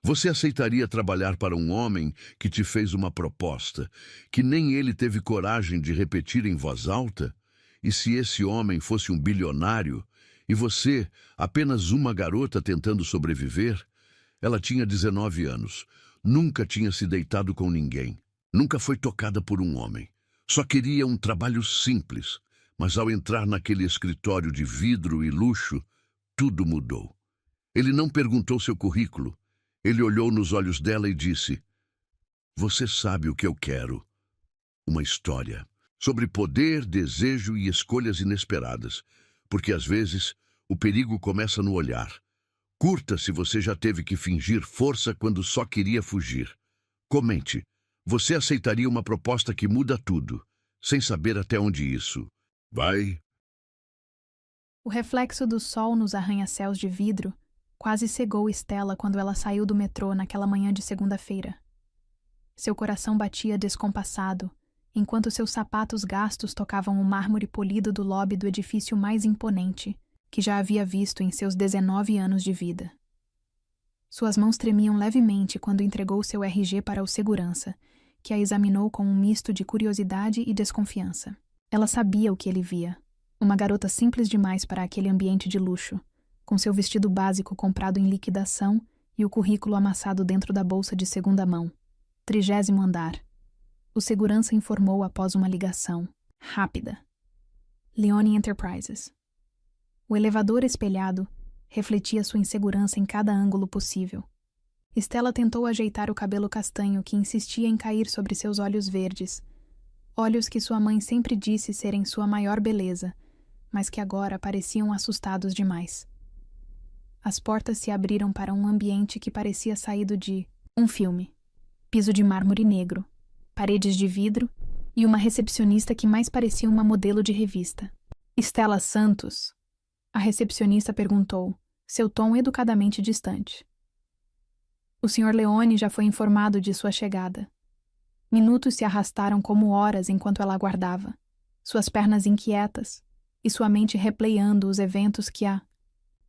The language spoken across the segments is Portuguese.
Você aceitaria trabalhar para um homem que te fez uma proposta, que nem ele teve coragem de repetir em voz alta? E se esse homem fosse um bilionário, e você, apenas uma garota tentando sobreviver? Ela tinha 19 anos, nunca tinha se deitado com ninguém, nunca foi tocada por um homem. Só queria um trabalho simples, mas ao entrar naquele escritório de vidro e luxo, tudo mudou. Ele não perguntou seu currículo. Ele olhou nos olhos dela e disse: "Você sabe o que eu quero. Uma história sobre poder, desejo e escolhas inesperadas. Porque às vezes o perigo começa no olhar. Curta se você já teve que fingir força quando só queria fugir. Comente. Você aceitaria uma proposta que muda tudo, sem saber até onde isso vai?" O reflexo do sol nos arranha-céus de vidro quase cegou Stella quando ela saiu do metrô naquela manhã de segunda-feira. Seu coração batia descompassado, enquanto seus sapatos gastos tocavam o mármore polido do lobby do edifício mais imponente que já havia visto em seus 19 anos de vida. Suas mãos tremiam levemente quando entregou seu RG para o segurança, que a examinou com um misto de curiosidade e desconfiança. Ela sabia o que ele via. Uma garota simples demais para aquele ambiente de luxo, com seu vestido básico comprado em liquidação e o currículo amassado dentro da bolsa de segunda mão. 30º andar. O segurança informou após uma ligação rápida. Leone Enterprises. O elevador espelhado refletia sua insegurança em cada ângulo possível. Stella tentou ajeitar o cabelo castanho que insistia em cair sobre seus olhos verdes, olhos que sua mãe sempre disse serem sua maior beleza, mas que agora pareciam assustados demais. As portas se abriram para um ambiente que parecia saído de um filme. Piso de mármore negro, paredes de vidro e uma recepcionista que mais parecia uma modelo de revista. "Stella Santos?" A recepcionista perguntou, seu tom educadamente distante. O Sr. Leone já foi informado de sua chegada. Minutos se arrastaram como horas enquanto ela aguardava, suas pernas inquietas e sua mente replayando os eventos que a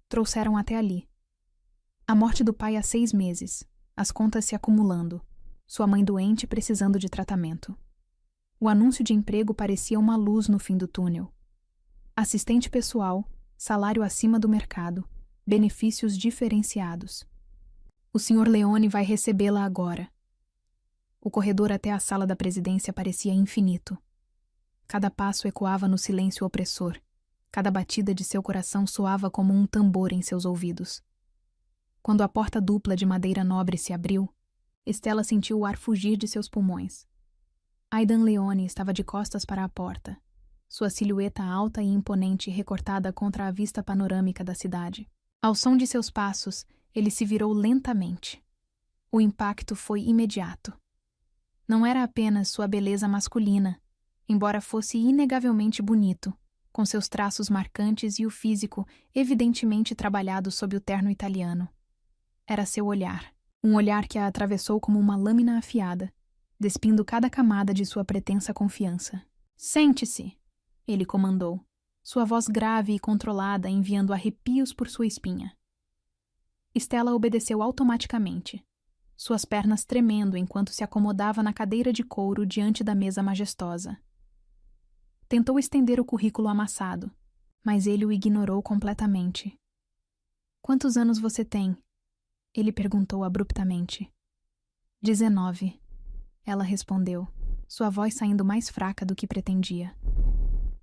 trouxeram até ali. A morte do pai há 6 meses, as contas se acumulando, sua mãe doente precisando de tratamento. O anúncio de emprego parecia uma luz no fim do túnel. Assistente pessoal, salário acima do mercado, benefícios diferenciados. O Sr. Leone vai recebê-la agora. O corredor até a sala da presidência parecia infinito. Cada passo ecoava no silêncio opressor. Cada batida de seu coração soava como um tambor em seus ouvidos. Quando a porta dupla de madeira nobre se abriu, Stella sentiu o ar fugir de seus pulmões. Aidan Leone estava de costas para a porta, sua silhueta alta e imponente recortada contra a vista panorâmica da cidade. Ao som de seus passos, ele se virou lentamente. O impacto foi imediato. Não era apenas sua beleza masculina, embora fosse inegavelmente bonito, com seus traços marcantes e o físico evidentemente trabalhado sob o terno italiano. Era seu olhar, um olhar que a atravessou como uma lâmina afiada, despindo cada camada de sua pretensa confiança. "Sente-se", ele comandou, sua voz grave e controlada enviando arrepios por sua espinha. Stella obedeceu automaticamente, suas pernas tremendo enquanto se acomodava na cadeira de couro diante da mesa majestosa. Tentou estender o currículo amassado, mas ele o ignorou completamente. "Quantos anos você tem?" ele perguntou abruptamente. 19, ela respondeu, sua voz saindo mais fraca do que pretendia.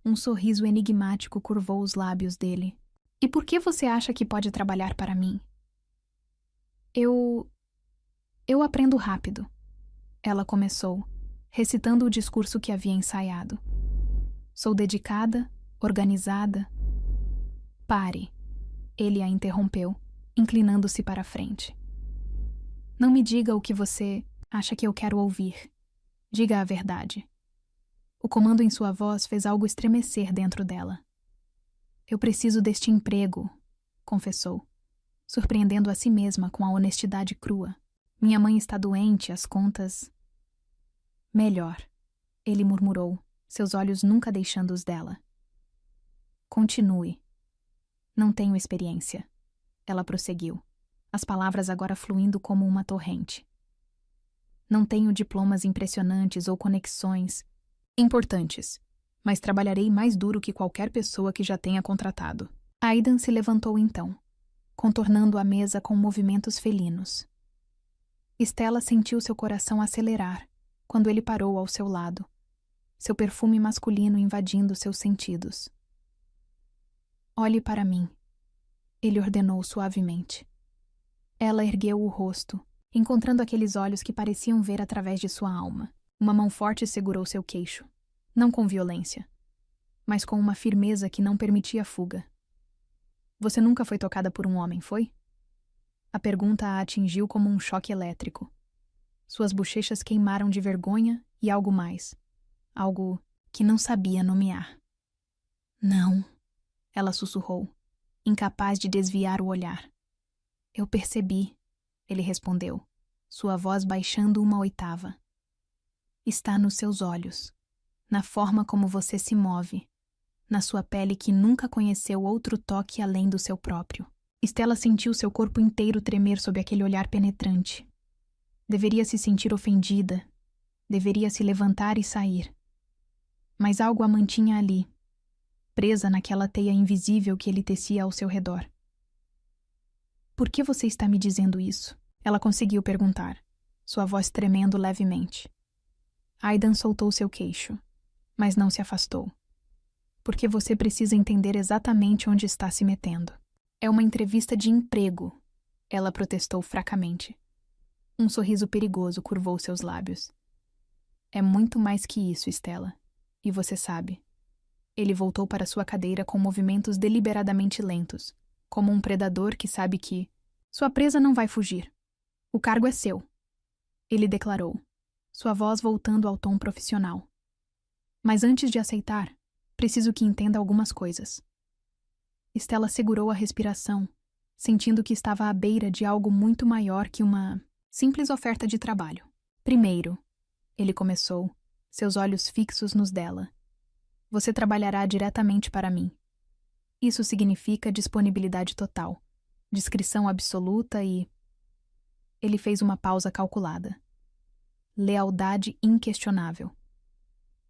Um sorriso enigmático curvou os lábios dele. "E por que você acha que pode trabalhar para mim?" Eu aprendo rápido", ela começou, recitando o discurso que havia ensaiado. "Sou dedicada, organizada." "Pare", ele a interrompeu, inclinando-se para a frente. "Não me diga o que você acha que eu quero ouvir. Diga a verdade." O comando em sua voz fez algo estremecer dentro dela. "Eu preciso deste emprego", confessou, surpreendendo a si mesma com a honestidade crua. "Minha mãe está doente, as contas..." "Melhor", ele murmurou, seus olhos nunca deixando os dela. "Continue." "Não tenho experiência", ela prosseguiu. as palavras agora fluindo como uma torrente. Não tenho diplomas impressionantes ou conexões importantes, mas trabalharei mais duro que qualquer pessoa que já tenha contratado. Aidan se levantou então, contornando a mesa com movimentos felinos. Stella sentiu seu coração acelerar quando ele parou ao seu lado, seu perfume masculino invadindo seus sentidos. Olhe para mim, ele ordenou suavemente. Ela ergueu o rosto, encontrando aqueles olhos que pareciam ver através de sua alma. Uma mão forte segurou seu queixo, não com violência, mas com uma firmeza que não permitia fuga. Você nunca foi tocada por um homem, foi? A pergunta a atingiu como um choque elétrico. Suas bochechas queimaram de vergonha e algo mais. Algo que não sabia nomear. Não, ela sussurrou, incapaz de desviar o olhar. Eu percebi, ele respondeu, sua voz baixando uma oitava. Está nos seus olhos, na forma como você se move, na sua pele que nunca conheceu outro toque além do seu próprio. Stella sentiu seu corpo inteiro tremer sob aquele olhar penetrante. Deveria se sentir ofendida, deveria se levantar e sair. Mas algo a mantinha ali, presa naquela teia invisível que ele tecia ao seu redor. Por que você está me dizendo isso? Ela conseguiu perguntar, sua voz tremendo levemente. Aidan soltou seu queixo, mas não se afastou. Porque você precisa entender exatamente onde está se metendo. É uma entrevista de emprego, ela protestou fracamente. Um sorriso perigoso curvou seus lábios. É muito mais que isso, Stella. E você sabe. Ele voltou para sua cadeira com movimentos deliberadamente lentos, como um predador que sabe que sua presa não vai fugir. O cargo é seu, ele declarou, sua voz voltando ao tom profissional. Mas antes de aceitar, preciso que entenda algumas coisas. Stella segurou a respiração, sentindo que estava à beira de algo muito maior que uma simples oferta de trabalho. Primeiro, ele começou, seus olhos fixos nos dela. Você trabalhará diretamente para mim. Isso significa disponibilidade total, discrição absoluta e... Ele fez uma pausa calculada. Lealdade inquestionável.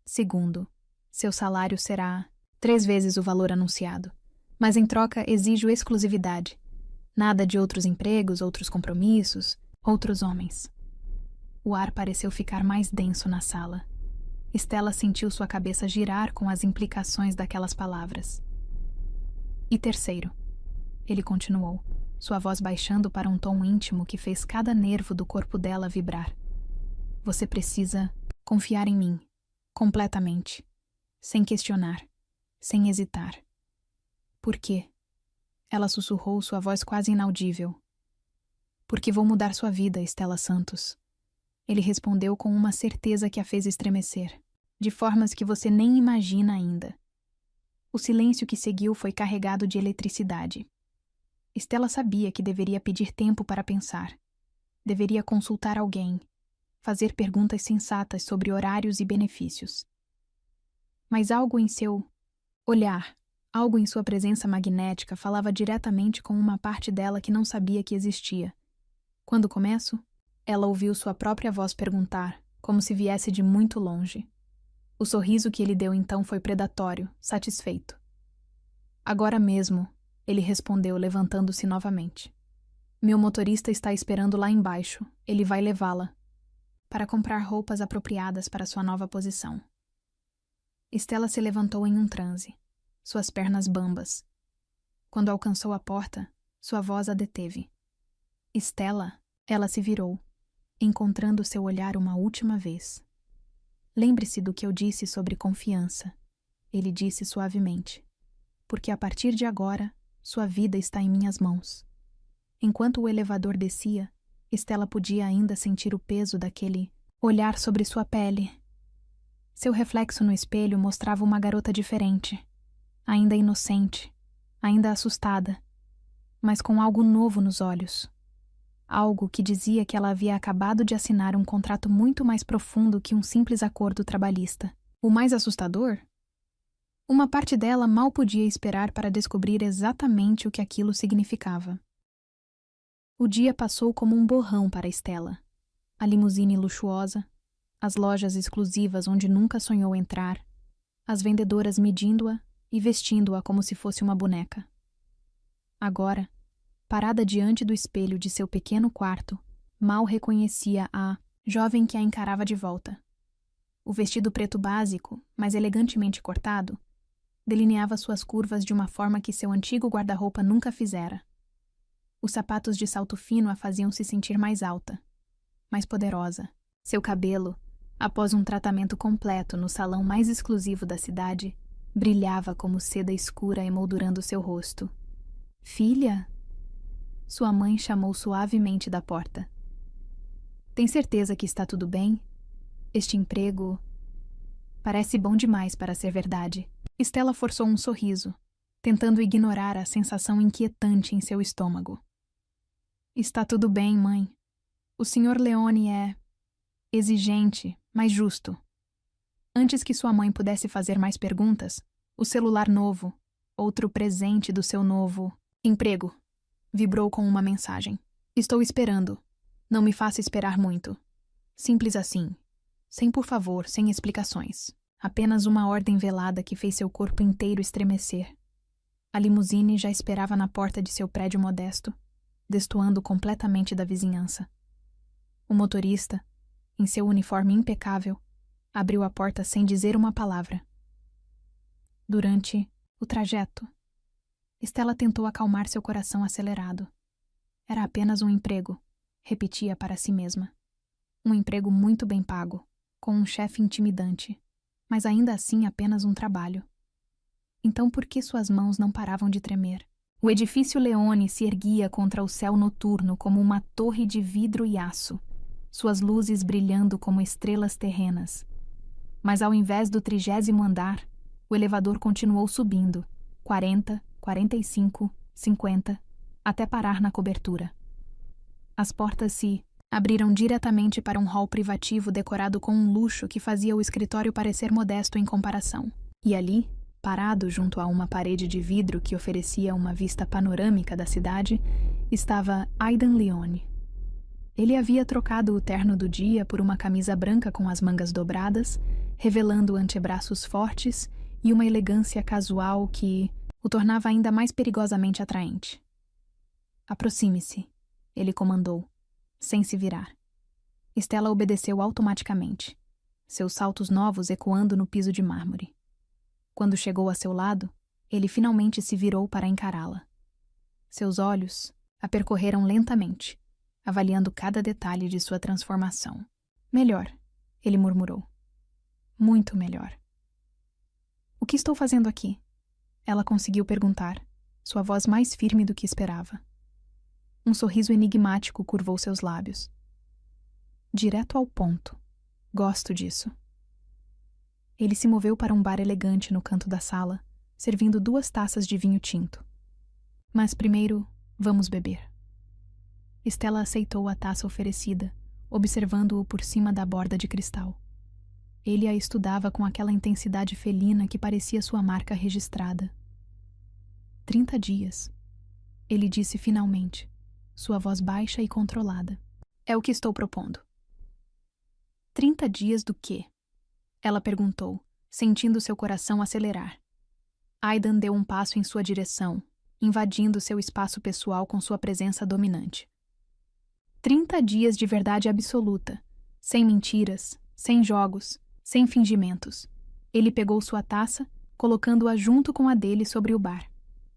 Segundo, seu salário será 3 vezes o valor anunciado, mas em troca exijo exclusividade. Nada de outros empregos, outros compromissos, outros homens. O ar pareceu ficar mais denso na sala. Stella sentiu sua cabeça girar com as implicações daquelas palavras. E terceiro, ele continuou, sua voz baixando para um tom íntimo que fez cada nervo do corpo dela vibrar. Você precisa confiar em mim, completamente, sem questionar, sem hesitar. Por quê? Ela sussurrou, sua voz quase inaudível. Porque vou mudar sua vida, Stella Santos. Ele respondeu com uma certeza que a fez estremecer, de formas que você nem imagina ainda. O silêncio que seguiu foi carregado de eletricidade. Stella sabia que deveria pedir tempo para pensar. Deveria consultar alguém, fazer perguntas sensatas sobre horários e benefícios. Mas algo em seu olhar, algo em sua presença magnética falava diretamente com uma parte dela que não sabia que existia. Quando começo, ela ouviu sua própria voz perguntar, como se viesse de muito longe. O sorriso que ele deu então foi predatório, satisfeito. Agora mesmo, ele respondeu, levantando-se novamente. Meu motorista está esperando lá embaixo. Ele vai levá-la para comprar roupas apropriadas para sua nova posição. Stella se levantou em um transe, suas pernas bambas. Quando alcançou a porta, sua voz a deteve. Stella, ela se virou, encontrando seu olhar uma última vez. Lembre-se do que eu disse sobre confiança, ele disse suavemente, porque a partir de agora, sua vida está em minhas mãos. Enquanto o elevador descia, Stella podia ainda sentir o peso daquele olhar sobre sua pele. Seu reflexo no espelho mostrava uma garota diferente, ainda inocente, ainda assustada, mas com algo novo nos olhos. Algo que dizia que ela havia acabado de assinar um contrato muito mais profundo que um simples acordo trabalhista. O mais assustador? Uma parte dela mal podia esperar para descobrir exatamente o que aquilo significava. O dia passou como um borrão para Stella. A limusine luxuosa, as lojas exclusivas onde nunca sonhou entrar, as vendedoras medindo-a e vestindo-a como se fosse uma boneca. Agora, parada diante do espelho de seu pequeno quarto, mal reconhecia a jovem que a encarava de volta. O vestido preto básico, mas elegantemente cortado, delineava suas curvas de uma forma que seu antigo guarda-roupa nunca fizera. Os sapatos de salto fino a faziam se sentir mais alta, mais poderosa. Seu cabelo, após um tratamento completo no salão mais exclusivo da cidade, brilhava como seda escura emoldurando seu rosto. Filha? Sua mãe chamou suavemente da porta. Tem certeza que está tudo bem? Este emprego parece bom demais para ser verdade. Stella forçou um sorriso, tentando ignorar a sensação inquietante em seu estômago. Está tudo bem, mãe. O Sr. Leone é exigente, mas justo. Antes que sua mãe pudesse fazer mais perguntas, o celular novo, outro presente do seu novo emprego, vibrou com uma mensagem. Estou esperando. Não me faça esperar muito. Simples assim. Sem por favor, sem explicações. Apenas uma ordem velada que fez seu corpo inteiro estremecer. A limusine já esperava na porta de seu prédio modesto, destoando completamente da vizinhança. O motorista, em seu uniforme impecável, abriu a porta sem dizer uma palavra. Durante o trajeto, Stella tentou acalmar seu coração acelerado. Era apenas um emprego, repetia para si mesma. Um emprego muito bem pago, com um chefe intimidante, mas ainda assim apenas um trabalho. Então por que suas mãos não paravam de tremer? O edifício Leone se erguia contra o céu noturno como uma torre de vidro e aço, suas luzes brilhando como estrelas terrenas. Mas ao invés do 30º andar, o elevador continuou subindo, 40, 45, 50, até parar na cobertura. As portas se abriram diretamente para um hall privativo decorado com um luxo que fazia o escritório parecer modesto em comparação. E ali, parado junto a uma parede de vidro que oferecia uma vista panorâmica da cidade, estava Aidan Leone. Ele havia trocado o terno do dia por uma camisa branca com as mangas dobradas, revelando antebraços fortes e uma elegância casual que o tornava ainda mais perigosamente atraente. Aproxime-se, ele comandou, sem se virar. Stella obedeceu automaticamente, seus saltos novos ecoando no piso de mármore. Quando chegou a seu lado, ele finalmente se virou para encará-la. Seus olhos a percorreram lentamente, avaliando cada detalhe de sua transformação. Melhor, ele murmurou. Muito melhor. O que estou fazendo aqui? Ela conseguiu perguntar, sua voz mais firme do que esperava. Um sorriso enigmático curvou seus lábios. Direto ao ponto. Gosto disso. Ele se moveu para um bar elegante no canto da sala, servindo 2 taças de vinho tinto. Mas primeiro, vamos beber. Stella aceitou a taça oferecida, observando-o por cima da borda de cristal. Ele a estudava com aquela intensidade felina que parecia sua marca registrada. 30 dias. Ele disse finalmente, sua voz baixa e controlada. É o que estou propondo. 30 dias do quê? Ela perguntou, sentindo seu coração acelerar. Aidan deu um passo em sua direção, invadindo seu espaço pessoal com sua presença dominante. 30 dias de verdade absoluta, sem mentiras, sem jogos, sem fingimentos. Ele pegou sua taça, colocando-a junto com a dele sobre o bar.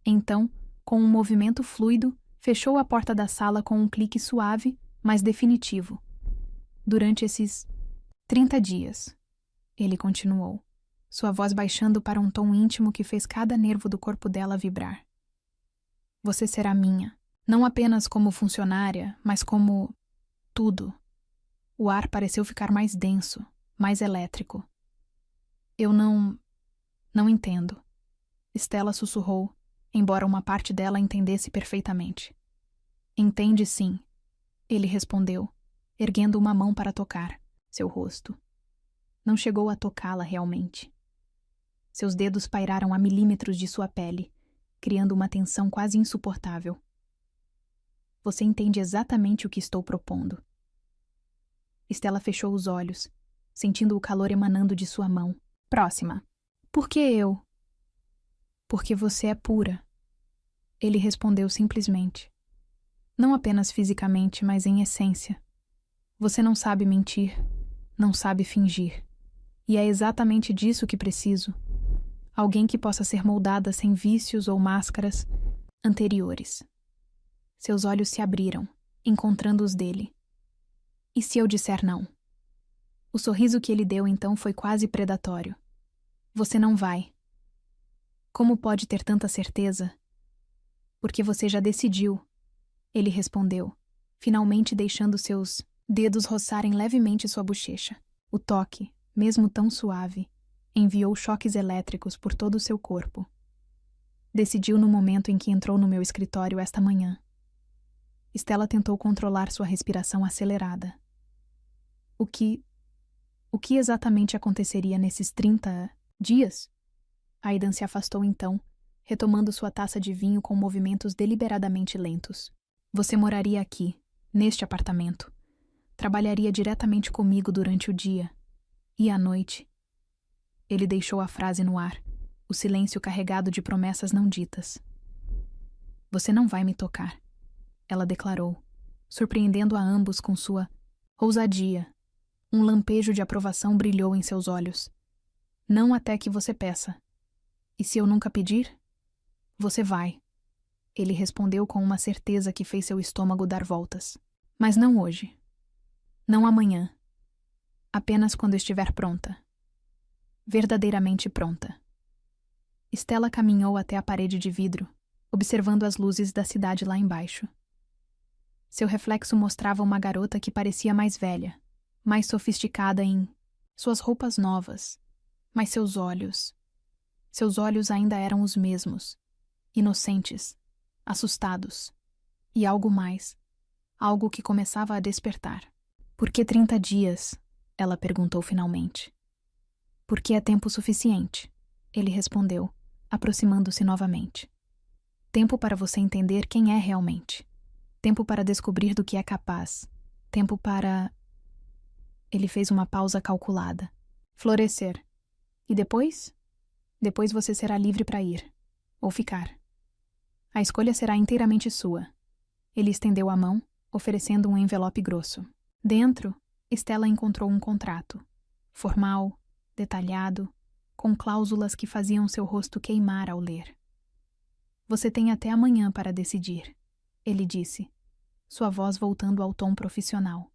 Então, com um movimento fluido, fechou a porta da sala com um clique suave, mas definitivo. Durante esses 30 dias, ele continuou, sua voz baixando para um tom íntimo que fez cada nervo do corpo dela vibrar. Você será minha, não apenas como funcionária, mas como tudo. O ar pareceu ficar mais denso, mais elétrico. Eu não entendo. Stella sussurrou, embora uma parte dela entendesse perfeitamente. Entende sim, ele respondeu, erguendo uma mão para tocar seu rosto. Não chegou a tocá-la realmente. Seus dedos pairaram a milímetros de sua pele, criando uma tensão quase insuportável. Você entende exatamente o que estou propondo. Estela fechou os olhos, sentindo o calor emanando de sua mão. Próxima. Por que eu? Porque você é pura. Ele respondeu simplesmente. Não apenas fisicamente, mas em essência. Você não sabe mentir, não sabe fingir. E é exatamente disso que preciso. Alguém que possa ser moldada sem vícios ou máscaras anteriores. Seus olhos se abriram, encontrando os dele. E se eu disser não? O sorriso que ele deu então foi quase predatório. Você não vai. Como pode ter tanta certeza? Porque você já decidiu. Ele respondeu, finalmente deixando seus dedos roçarem levemente sua bochecha. O toque, mesmo tão suave, enviou choques elétricos por todo o seu corpo. Decidiu no momento em que entrou no meu escritório esta manhã. Estela tentou controlar sua respiração acelerada. O que exatamente aconteceria nesses 30 dias? Aidan se afastou então, retomando sua taça de vinho com movimentos deliberadamente lentos. Você moraria aqui, neste apartamento. Trabalharia diretamente comigo durante o dia. E à noite? Ele deixou a frase no ar, o silêncio carregado de promessas não ditas. Você não vai me tocar, ela declarou, surpreendendo a ambos com sua ousadia. Um lampejo de aprovação brilhou em seus olhos. Não até que você peça. E se eu nunca pedir? Você vai. Ele respondeu com uma certeza que fez seu estômago dar voltas. Mas não hoje. Não amanhã. Apenas quando estiver pronta. Verdadeiramente pronta. Estela caminhou até a parede de vidro, observando as luzes da cidade lá embaixo. Seu reflexo mostrava uma garota que parecia mais velha, mais sofisticada em suas roupas novas, mas seus olhos ainda eram os mesmos, inocentes, assustados, e algo mais, algo que começava a despertar. Por que 30 dias? Ela perguntou finalmente. Porque é tempo suficiente, ele respondeu, aproximando-se novamente. Tempo para você entender quem é realmente. Tempo para descobrir do que é capaz. Tempo para... Ele fez uma pausa calculada. Florescer. E depois? Depois você será livre para ir. Ou ficar. A escolha será inteiramente sua. Ele estendeu a mão, oferecendo um envelope grosso. Dentro, Estela encontrou um contrato. Formal, detalhado, com cláusulas que faziam seu rosto queimar ao ler. Você tem até amanhã para decidir, ele disse, sua voz voltando ao tom profissional.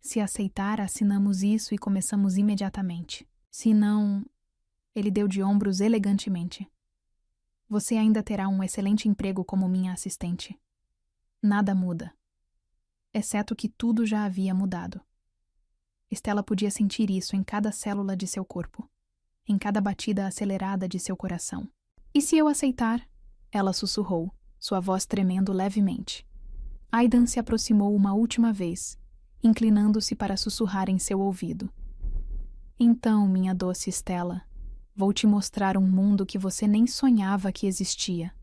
Se aceitar, assinamos isso e começamos imediatamente. Se não... Ele deu de ombros elegantemente. Você ainda terá um excelente emprego como minha assistente. Nada muda. Exceto que tudo já havia mudado. Estela podia sentir isso em cada célula de seu corpo, em cada batida acelerada de seu coração. E se eu aceitar? Ela sussurrou, sua voz tremendo levemente. Aidan se aproximou uma última vez, inclinando-se para sussurrar em seu ouvido. Então, minha doce Estela, vou te mostrar um mundo que você nem sonhava que existia.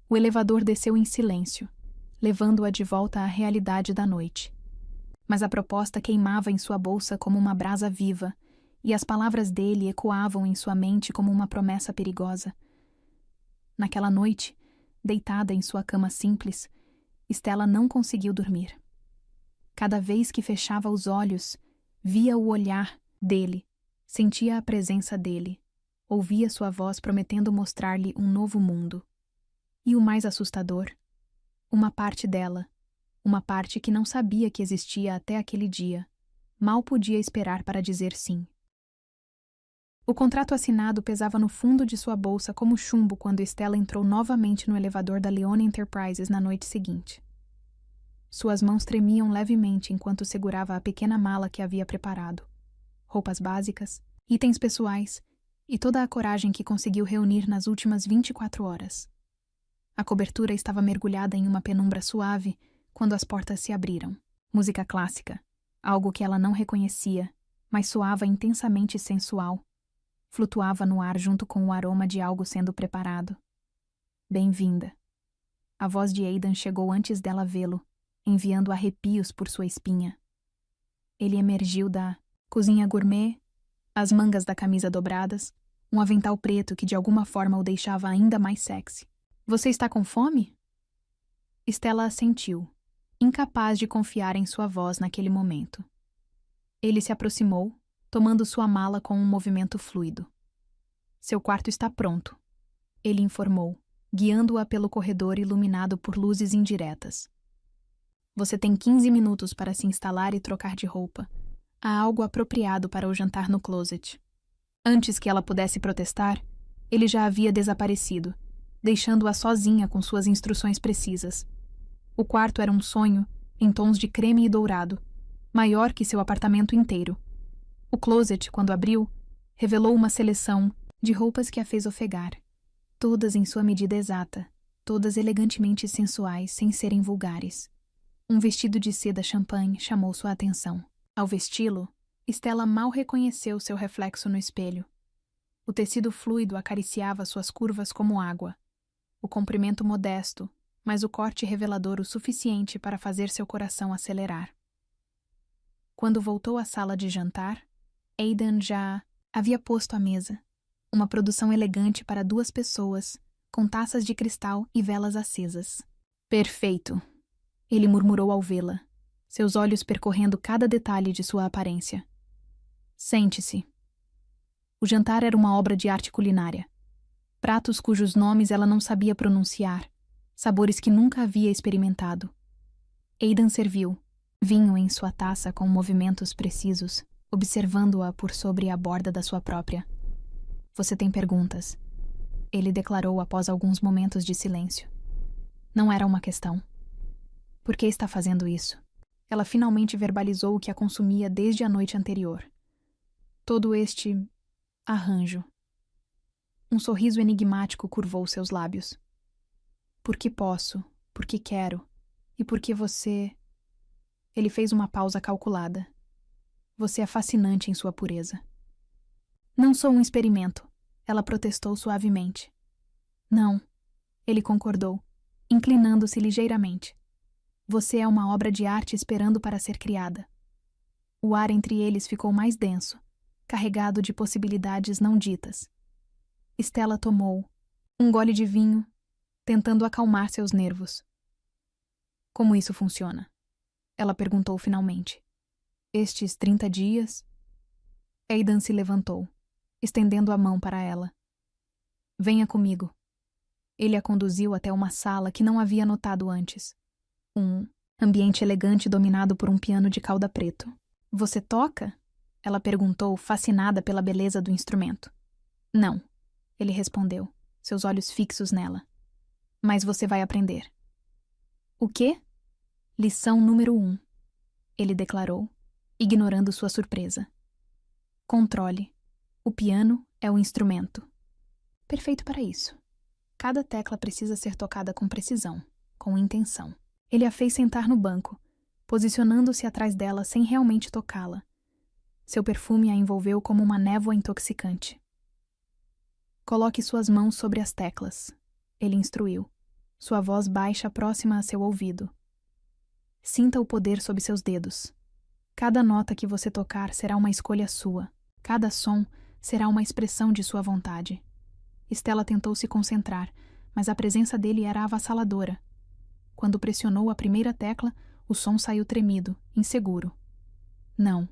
O elevador desceu em silêncio, levando-a de volta à realidade da noite. Mas a proposta queimava em sua bolsa como uma brasa viva, e as palavras dele ecoavam em sua mente como uma promessa perigosa. Naquela noite, deitada em sua cama simples, Estela não conseguiu dormir. Cada vez que fechava os olhos, via o olhar dele, sentia a presença dele, ouvia sua voz prometendo mostrar-lhe um novo mundo. E o mais assustador, uma parte dela, uma parte que não sabia que existia até aquele dia, mal podia esperar para dizer sim. O contrato assinado pesava no fundo de sua bolsa como chumbo quando Estela entrou novamente no elevador da Leone Enterprises na noite seguinte. Suas mãos tremiam levemente enquanto segurava a pequena mala que havia preparado. Roupas básicas, itens pessoais e toda a coragem que conseguiu reunir nas últimas 24 horas. A cobertura estava mergulhada em uma penumbra suave quando as portas se abriram. Música clássica, algo que ela não reconhecia, mas soava intensamente sensual. Flutuava no ar junto com o aroma de algo sendo preparado. Bem-vinda. A voz de Aidan chegou antes dela vê-lo, enviando arrepios por sua espinha. Ele emergiu da cozinha gourmet, as mangas da camisa dobradas, um avental preto que de alguma forma o deixava ainda mais sexy. Você está com fome? Stella assentiu, incapaz de confiar em sua voz naquele momento. Ele se aproximou, tomando sua mala com um movimento fluido. Seu quarto está pronto, ele informou, guiando-a pelo corredor iluminado por luzes indiretas. Você tem 15 minutos para se instalar e trocar de roupa. Há algo apropriado para o jantar no closet. Antes que ela pudesse protestar, ele já havia desaparecido, deixando-a sozinha com suas instruções precisas. O quarto era um sonho, em tons de creme e dourado, maior que seu apartamento inteiro. O closet, quando abriu, revelou uma seleção de roupas que a fez ofegar, todas em sua medida exata, todas elegantemente sensuais sem serem vulgares. Um vestido de seda champanhe chamou sua atenção. Ao vesti-lo, Stella mal reconheceu seu reflexo no espelho. O tecido fluido acariciava suas curvas como água. O comprimento modesto, mas o corte revelador o suficiente para fazer seu coração acelerar. Quando voltou à sala de jantar, Aidan já havia posto à mesa. Uma produção elegante para 2 pessoas, com taças de cristal e velas acesas. Perfeito! Ele murmurou ao vê-la, seus olhos percorrendo cada detalhe de sua aparência. Sente-se. O jantar era uma obra de arte culinária. Pratos cujos nomes ela não sabia pronunciar, sabores que nunca havia experimentado. Aidan serviu, vinho em sua taça com movimentos precisos, observando-a por sobre a borda da sua própria. Você tem perguntas? Ele declarou após alguns momentos de silêncio. Não era uma questão. Por que está fazendo isso? Ela finalmente verbalizou o que a consumia desde a noite anterior. Todo este arranjo. Um sorriso enigmático curvou seus lábios. Porque posso, porque quero, e porque você... Ele fez uma pausa calculada. Você é fascinante em sua pureza. Não sou um experimento, ela protestou suavemente. Não, ele concordou, inclinando-se ligeiramente. Você é uma obra de arte esperando para ser criada. O ar entre eles ficou mais denso, carregado de possibilidades não ditas. Stella tomou um gole de vinho, tentando acalmar seus nervos. Como isso funciona? Ela perguntou finalmente. Estes 30 dias? Aidan se levantou, estendendo a mão para ela. Venha comigo. Ele a conduziu até uma sala que não havia notado antes. Um ambiente elegante dominado por um piano de cauda preto. Você toca? Ela perguntou, fascinada pela beleza do instrumento. Não, ele respondeu, seus olhos fixos nela. Mas você vai aprender. O quê? Lição número 1, ele declarou, ignorando sua surpresa. Controle. O piano é o instrumento. Perfeito para isso. Cada tecla precisa ser tocada com precisão, com intenção. Ele a fez sentar no banco, posicionando-se atrás dela sem realmente tocá-la. Seu perfume a envolveu como uma névoa intoxicante. Coloque suas mãos sobre as teclas, ele instruiu, sua voz baixa próxima a seu ouvido. Sinta o poder sob seus dedos. Cada nota que você tocar será uma escolha sua. Cada som será uma expressão de sua vontade. Stella tentou se concentrar, mas a presença dele era avassaladora. Quando pressionou a primeira tecla, o som saiu tremido, inseguro. Não,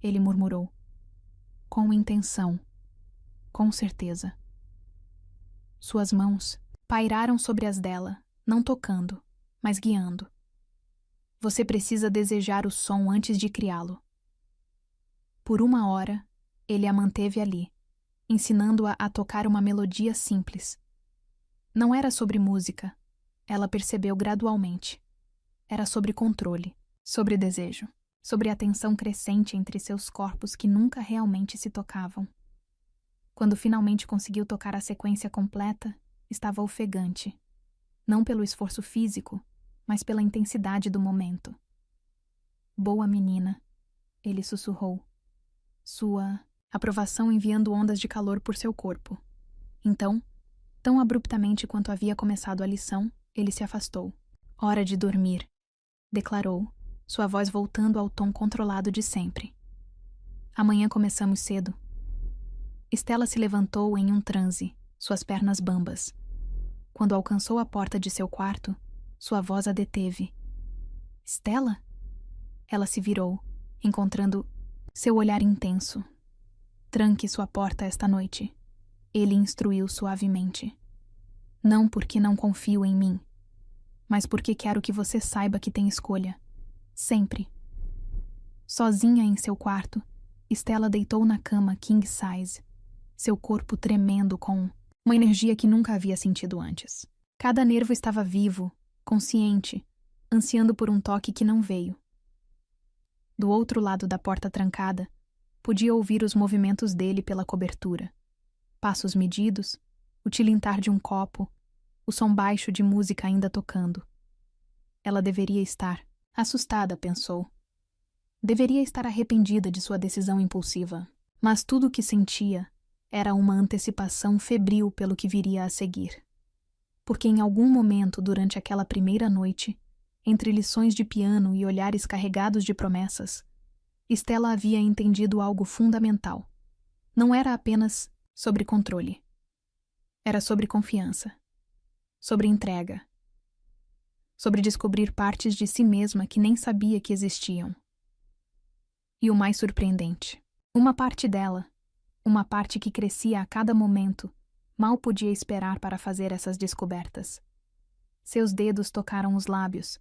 ele murmurou. Com intenção. Com certeza. Suas mãos pairaram sobre as dela, não tocando, mas guiando. Você precisa desejar o som antes de criá-lo. Por 1 hora, ele a manteve ali, ensinando-a a tocar uma melodia simples. Não era sobre música, ela percebeu gradualmente. Era sobre controle, sobre desejo, sobre a tensão crescente entre seus corpos que nunca realmente se tocavam. Quando finalmente conseguiu tocar a sequência completa, estava ofegante. Não pelo esforço físico, mas pela intensidade do momento. Boa menina, ele sussurrou. Sua aprovação enviando ondas de calor por seu corpo. Então, tão abruptamente quanto havia começado a lição, ele se afastou. Hora de dormir, declarou, sua voz voltando ao tom controlado de sempre. Amanhã começamos cedo. Estela se levantou em um transe, suas pernas bambas. Quando alcançou a porta de seu quarto, sua voz a deteve. Estela? Ela se virou, encontrando seu olhar intenso. Tranque sua porta esta noite. Ele instruiu suavemente. Não porque não confio em mim, mas porque quero que você saiba que tem escolha. Sempre. Sozinha em seu quarto, Estela deitou na cama king size, seu corpo tremendo com uma energia que nunca havia sentido antes. Cada nervo estava vivo, consciente, ansiando por um toque que não veio. Do outro lado da porta trancada, podia ouvir os movimentos dele pela cobertura. Passos medidos, o tilintar de um copo, o som baixo de música ainda tocando. Ela deveria estar assustada, pensou. Deveria estar arrependida de sua decisão impulsiva, mas tudo o que sentia era uma antecipação febril pelo que viria a seguir. Porque em algum momento durante aquela primeira noite, entre lições de piano e olhares carregados de promessas, Estela havia entendido algo fundamental. Não era apenas sobre controle. Era sobre confiança, sobre entrega, sobre descobrir partes de si mesma que nem sabia que existiam. E o mais surpreendente, uma parte dela, uma parte que crescia a cada momento, mal podia esperar para fazer essas descobertas. Seus dedos tocaram os lábios,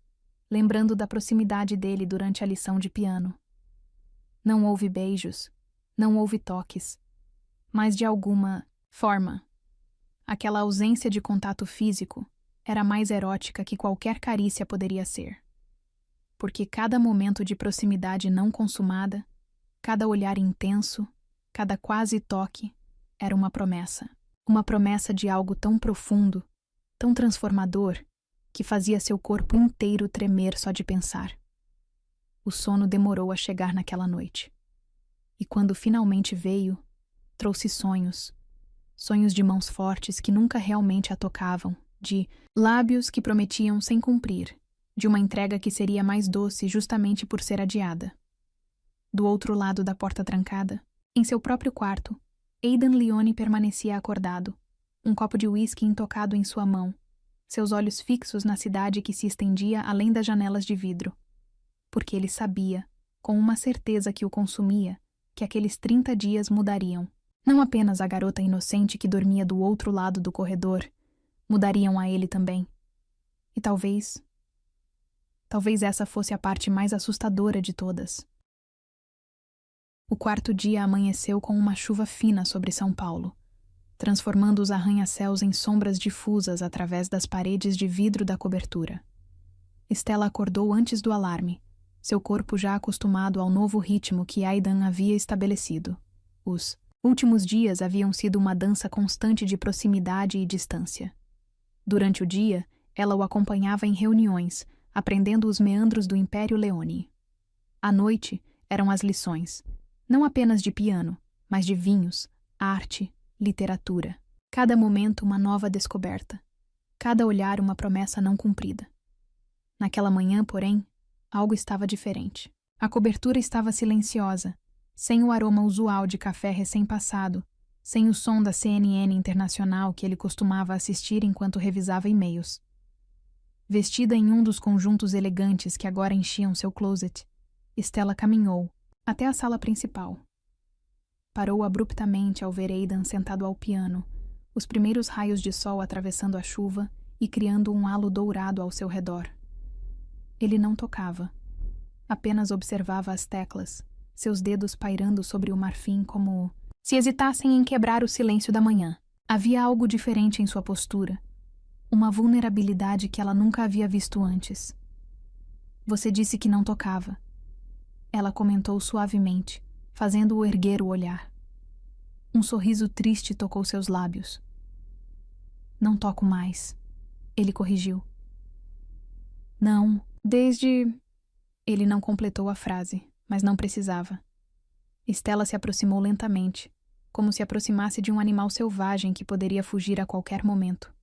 lembrando da proximidade dele durante a lição de piano. Não houve beijos, não houve toques, mas de alguma forma, aquela ausência de contato físico era mais erótica que qualquer carícia poderia ser. Porque cada momento de proximidade não consumada, cada olhar intenso, cada quase toque, era uma promessa de algo tão profundo, tão transformador, que fazia seu corpo inteiro tremer só de pensar. O sono demorou a chegar naquela noite. E quando finalmente veio, trouxe sonhos de mãos fortes que nunca realmente a tocavam, de lábios que prometiam sem cumprir, de uma entrega que seria mais doce justamente por ser adiada. Do outro lado da porta trancada, em seu próprio quarto, Aidan Leone permanecia acordado, um copo de uísque intocado em sua mão, seus olhos fixos na cidade que se estendia além das janelas de vidro. Porque ele sabia, com uma certeza que o consumia, que aqueles 30 dias mudariam. Não apenas a garota inocente que dormia do outro lado do corredor, mudariam a ele também. E talvez essa fosse a parte mais assustadora de todas. O quarto dia amanheceu com uma chuva fina sobre São Paulo, transformando os arranha-céus em sombras difusas através das paredes de vidro da cobertura. Estela acordou antes do alarme, seu corpo já acostumado ao novo ritmo que Aidan havia estabelecido. Os últimos dias haviam sido uma dança constante de proximidade e distância. Durante o dia, ela o acompanhava em reuniões, aprendendo os meandros do Império Leone. À noite, eram as lições, não apenas de piano, mas de vinhos, arte, literatura. Cada momento uma nova descoberta. Cada olhar uma promessa não cumprida. Naquela manhã, porém, algo estava diferente. A cobertura estava silenciosa, sem o aroma usual de café recém-passado, sem o som da CNN internacional que ele costumava assistir enquanto revisava e-mails. Vestida em um dos conjuntos elegantes que agora enchiam seu closet, Estela caminhou até a sala principal. Parou abruptamente ao ver Aidan sentado ao piano, os primeiros raios de sol atravessando a chuva e criando um halo dourado ao seu redor. Ele não tocava. Apenas observava as teclas, seus dedos pairando sobre o marfim como se hesitassem em quebrar o silêncio da manhã. Havia algo diferente em sua postura, uma vulnerabilidade que ela nunca havia visto antes. Você disse que não tocava. Ela comentou suavemente, fazendo-o erguer o olhar. Um sorriso triste tocou seus lábios. Não toco mais, ele corrigiu. Não, desde... Ele não completou a frase, mas não precisava. Estela se aproximou lentamente, como se aproximasse de um animal selvagem que poderia fugir a qualquer momento.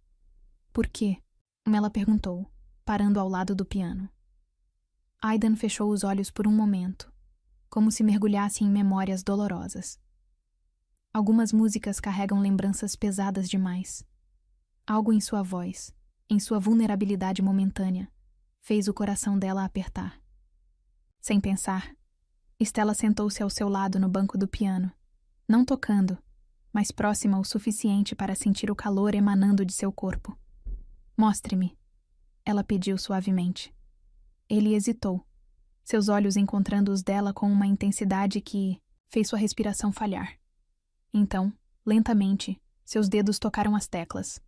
Por quê? Ela perguntou, parando ao lado do piano. Aidan fechou os olhos por um momento, como se mergulhasse em memórias dolorosas. Algumas músicas carregam lembranças pesadas demais. Algo em sua voz, em sua vulnerabilidade momentânea, fez o coração dela apertar. Sem pensar, Stella sentou-se ao seu lado no banco do piano, não tocando, mas próxima o suficiente para sentir o calor emanando de seu corpo. Mostre-me, ela pediu suavemente. Ele hesitou, seus olhos encontrando os dela com uma intensidade que fez sua respiração falhar. Então, lentamente, seus dedos tocaram as teclas.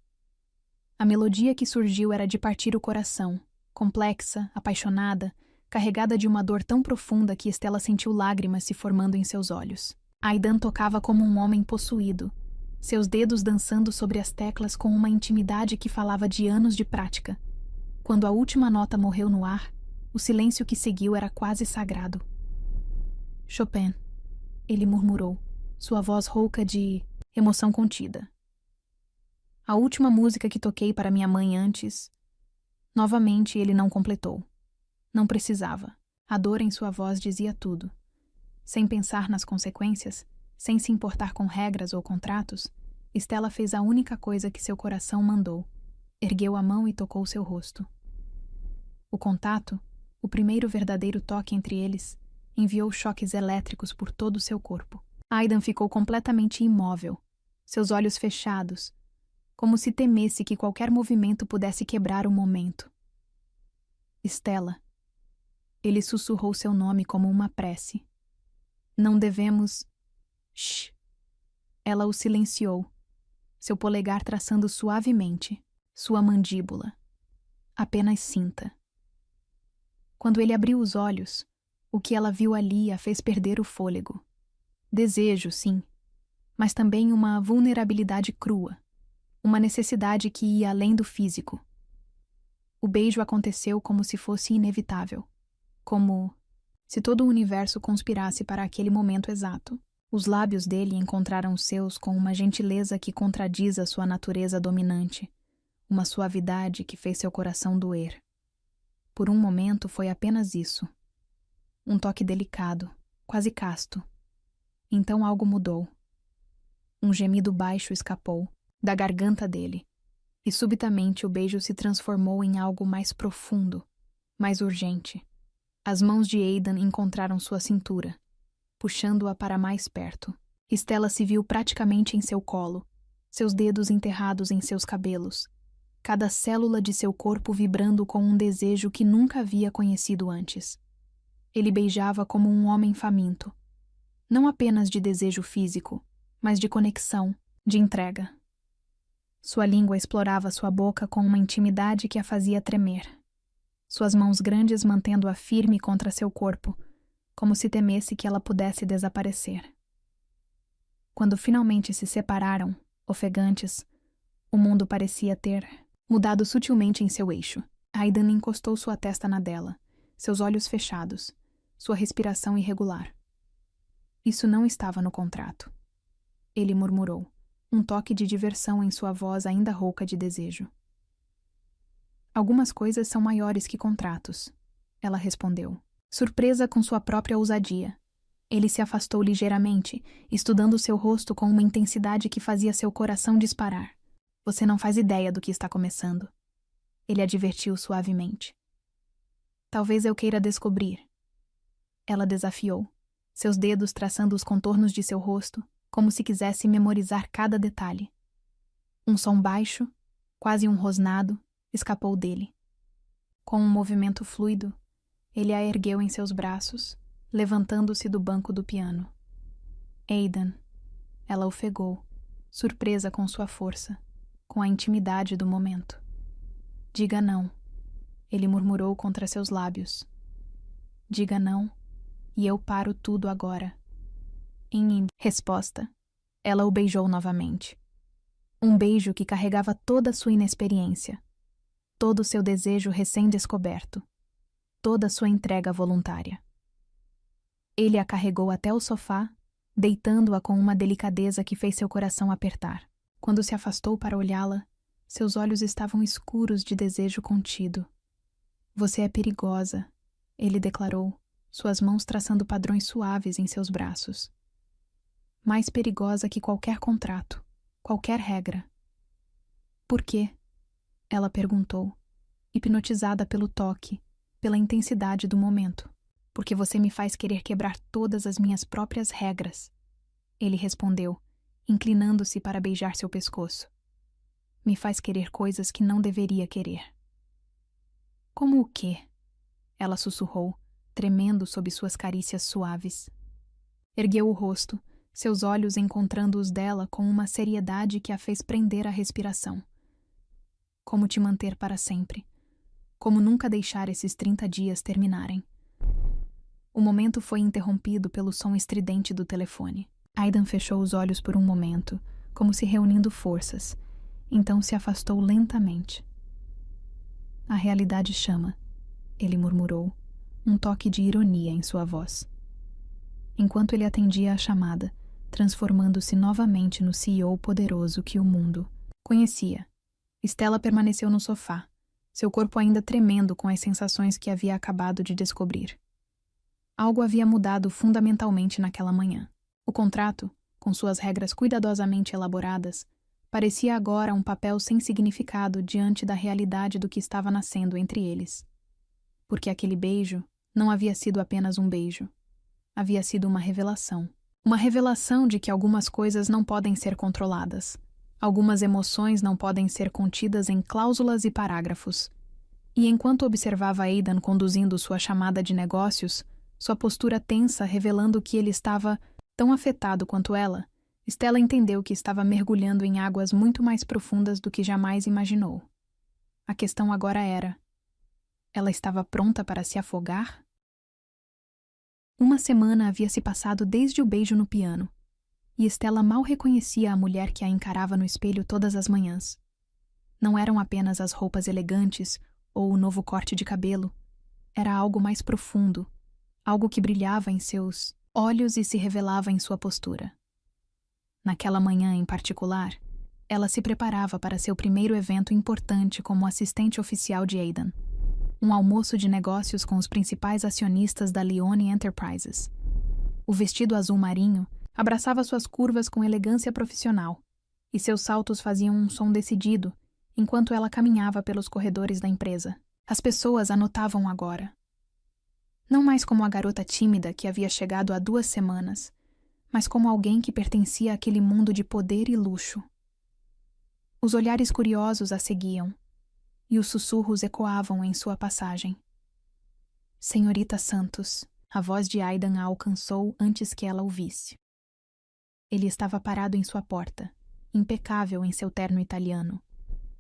A melodia que surgiu era de partir o coração, complexa, apaixonada, carregada de uma dor tão profunda que Stella sentiu lágrimas se formando em seus olhos. Aidan tocava como um homem possuído, seus dedos dançando sobre as teclas com uma intimidade que falava de anos de prática. Quando a última nota morreu no ar, o silêncio que seguiu era quase sagrado. Chopin, ele murmurou, sua voz rouca de emoção contida. A última música que toquei para minha mãe antes... Novamente ele não completou. Não precisava. A dor em sua voz dizia tudo. Sem pensar nas consequências, sem se importar com regras ou contratos, Stella fez a única coisa que seu coração mandou. Ergueu a mão e tocou seu rosto. O contato, o primeiro verdadeiro toque entre eles, enviou choques elétricos por todo o seu corpo. Aidan ficou completamente imóvel, seus olhos fechados, como se temesse que qualquer movimento pudesse quebrar o momento. Stella. Ele sussurrou seu nome como uma prece. Não devemos... Shh. Ela o silenciou, seu polegar traçando suavemente, sua mandíbula. Apenas sinta. Quando ele abriu os olhos, o que ela viu ali a fez perder o fôlego. Desejo, sim, mas também uma vulnerabilidade crua. Uma necessidade que ia além do físico. O beijo aconteceu como se fosse inevitável. Como se todo o universo conspirasse para aquele momento exato. Os lábios dele encontraram os seus com uma gentileza que contradiz a sua natureza dominante. Uma suavidade que fez seu coração doer. Por um momento foi apenas isso. Um toque delicado, quase casto. Então algo mudou. Um gemido baixo escapou da garganta dele, e subitamente o beijo se transformou em algo mais profundo, mais urgente. As mãos de Aidan encontraram sua cintura, puxando-a para mais perto. Stella se viu praticamente em seu colo, seus dedos enterrados em seus cabelos, cada célula de seu corpo vibrando com um desejo que nunca havia conhecido antes. Ele beijava como um homem faminto, não apenas de desejo físico, mas de conexão, de entrega. Sua língua explorava sua boca com uma intimidade que a fazia tremer. Suas mãos grandes mantendo-a firme contra seu corpo, como se temesse que ela pudesse desaparecer. Quando finalmente se separaram, ofegantes, o mundo parecia ter mudado sutilmente em seu eixo. Aidan encostou sua testa na dela, seus olhos fechados, sua respiração irregular. Isso não estava no contrato. Ele murmurou, um toque de diversão em sua voz ainda rouca de desejo. Algumas coisas são maiores que contratos, ela respondeu, surpresa com sua própria ousadia. Ele se afastou ligeiramente, estudando seu rosto com uma intensidade que fazia seu coração disparar. Você não faz ideia do que está começando. Ele advertiu suavemente. Talvez eu queira descobrir. Ela desafiou, seus dedos traçando os contornos de seu rosto, como se quisesse memorizar cada detalhe. Um som baixo, quase um rosnado, escapou dele. Com um movimento fluido, ele a ergueu em seus braços, levantando-se do banco do piano. Aidan, ela ofegou, surpresa com sua força, com a intimidade do momento. Diga não, ele murmurou contra seus lábios. Diga não, e eu paro tudo agora. Em resposta, ela o beijou novamente. Um beijo que carregava toda a sua inexperiência, todo o seu desejo recém-descoberto, toda a sua entrega voluntária. Ele a carregou até o sofá, deitando-a com uma delicadeza que fez seu coração apertar. Quando se afastou para olhá-la, Seus olhos estavam escuros de desejo contido. Você é perigosa, ele declarou, suas mãos traçando padrões suaves em seus braços. Mais perigosa que qualquer contrato, qualquer regra. Por quê? Ela perguntou, hipnotizada pelo toque, pela intensidade do momento. Porque você me faz querer quebrar todas as minhas próprias regras. Ele respondeu, inclinando-se para beijar seu pescoço. Me faz querer coisas que não deveria querer. Como o quê? Ela sussurrou, tremendo sob suas carícias suaves. Ergueu o rosto, seus olhos encontrando os dela com uma seriedade que a fez prender a respiração. Como te manter para sempre. Como nunca deixar esses 30 dias terminarem. O momento foi interrompido pelo som estridente do telefone. Aidan fechou os olhos por um momento, como se reunindo forças, então se afastou lentamente. A realidade chama, ele murmurou, um toque de ironia em sua voz. Enquanto ele atendia a chamada, transformando-se novamente no CEO poderoso que o mundo conhecia. Stella permaneceu no sofá, seu corpo ainda tremendo com as sensações que havia acabado de descobrir. Algo havia mudado fundamentalmente naquela manhã. O contrato, com suas regras cuidadosamente elaboradas, parecia agora um papel sem significado diante da realidade do que estava nascendo entre eles. Porque aquele beijo não havia sido apenas um beijo. Havia sido uma revelação. Uma revelação de que algumas coisas não podem ser controladas. Algumas emoções não podem ser contidas em cláusulas e parágrafos. E enquanto observava Aidan conduzindo sua chamada de negócios, sua postura tensa revelando que ele estava tão afetado quanto ela, Stella entendeu que estava mergulhando em águas muito mais profundas do que jamais imaginou. A questão agora era: ela estava pronta para se afogar? Uma semana havia se passado desde o beijo no piano, e Stella mal reconhecia a mulher que a encarava no espelho todas as manhãs. Não eram apenas as roupas elegantes ou o novo corte de cabelo. Era algo mais profundo, algo que brilhava em seus olhos e se revelava em sua postura. Naquela manhã em particular, ela se preparava para seu primeiro evento importante como assistente oficial de Aidan, um almoço de negócios com os principais acionistas da Leone Enterprises. O vestido azul marinho abraçava suas curvas com elegância profissional, e seus saltos faziam um som decidido enquanto ela caminhava pelos corredores da empresa. As pessoas a notavam agora. Não mais como a garota tímida que havia chegado há 2 semanas, mas como alguém que pertencia àquele mundo de poder e luxo. Os olhares curiosos a seguiam, e os sussurros ecoavam em sua passagem. Senhorita Santos, a voz de Aidan a alcançou antes que ela o visse. Ele estava parado em sua porta, impecável em seu terno italiano,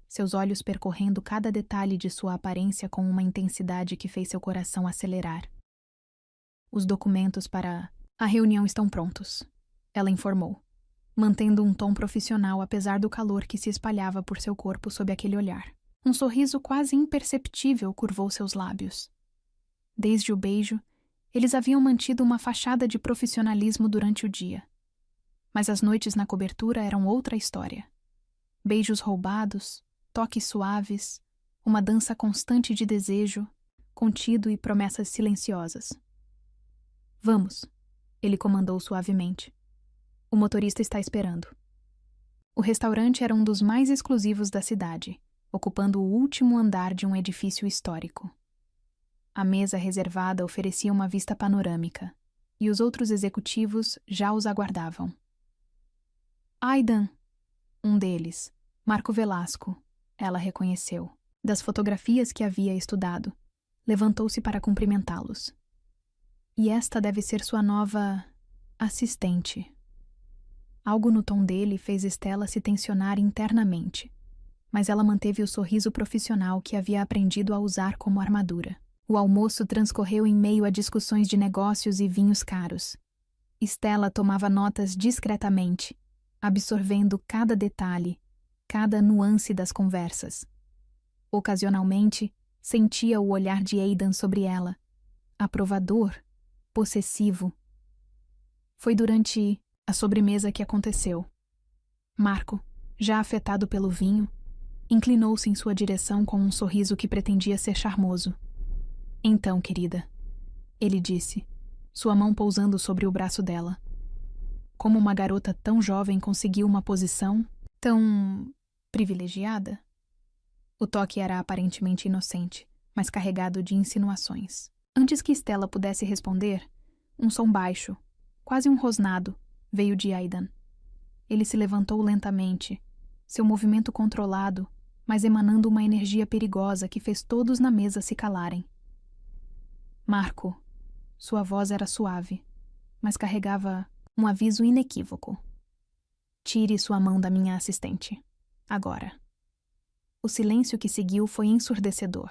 seus olhos percorrendo cada detalhe de sua aparência com uma intensidade que fez seu coração acelerar. Os documentos para a reunião estão prontos, ela informou, mantendo um tom profissional apesar do calor que se espalhava por seu corpo sob aquele olhar. Um sorriso quase imperceptível curvou seus lábios. Desde o beijo, eles haviam mantido uma fachada de profissionalismo durante o dia. Mas as noites na cobertura eram outra história. Beijos roubados, toques suaves, uma dança constante de desejo, contido e promessas silenciosas. Vamos, ele comandou suavemente. O motorista está esperando. O restaurante era um dos mais exclusivos da cidade, ocupando o último andar de um edifício histórico. A mesa reservada oferecia uma vista panorâmica, e os outros executivos já os aguardavam. Aidan, um deles, Marco Velasco, ela reconheceu, das fotografias que havia estudado, levantou-se para cumprimentá-los. E esta deve ser sua nova assistente. Algo no tom dele fez Stella se tensionar internamente, mas ela manteve o sorriso profissional que havia aprendido a usar como armadura. O almoço transcorreu em meio a discussões de negócios e vinhos caros. Stella tomava notas discretamente, absorvendo cada detalhe, cada nuance das conversas. Ocasionalmente, sentia o olhar de Aidan sobre ela, aprovador, possessivo. Foi durante a sobremesa que aconteceu. Marco, já afetado pelo vinho, Inclinou-se em sua direção com um sorriso que pretendia ser charmoso. Então, querida, ele disse, sua mão pousando sobre o braço dela. Como uma garota tão jovem conseguiu uma posição tão privilegiada? O toque era aparentemente inocente, mas carregado de insinuações. Antes que Stella pudesse responder, um som baixo, quase um rosnado, veio de Aidan. Ele se levantou lentamente, seu movimento controlado, mas emanando uma energia perigosa que fez todos na mesa se calarem. Marco. Sua voz era suave, mas carregava um aviso inequívoco. Tire sua mão da minha assistente. Agora. O silêncio que seguiu foi ensurdecedor.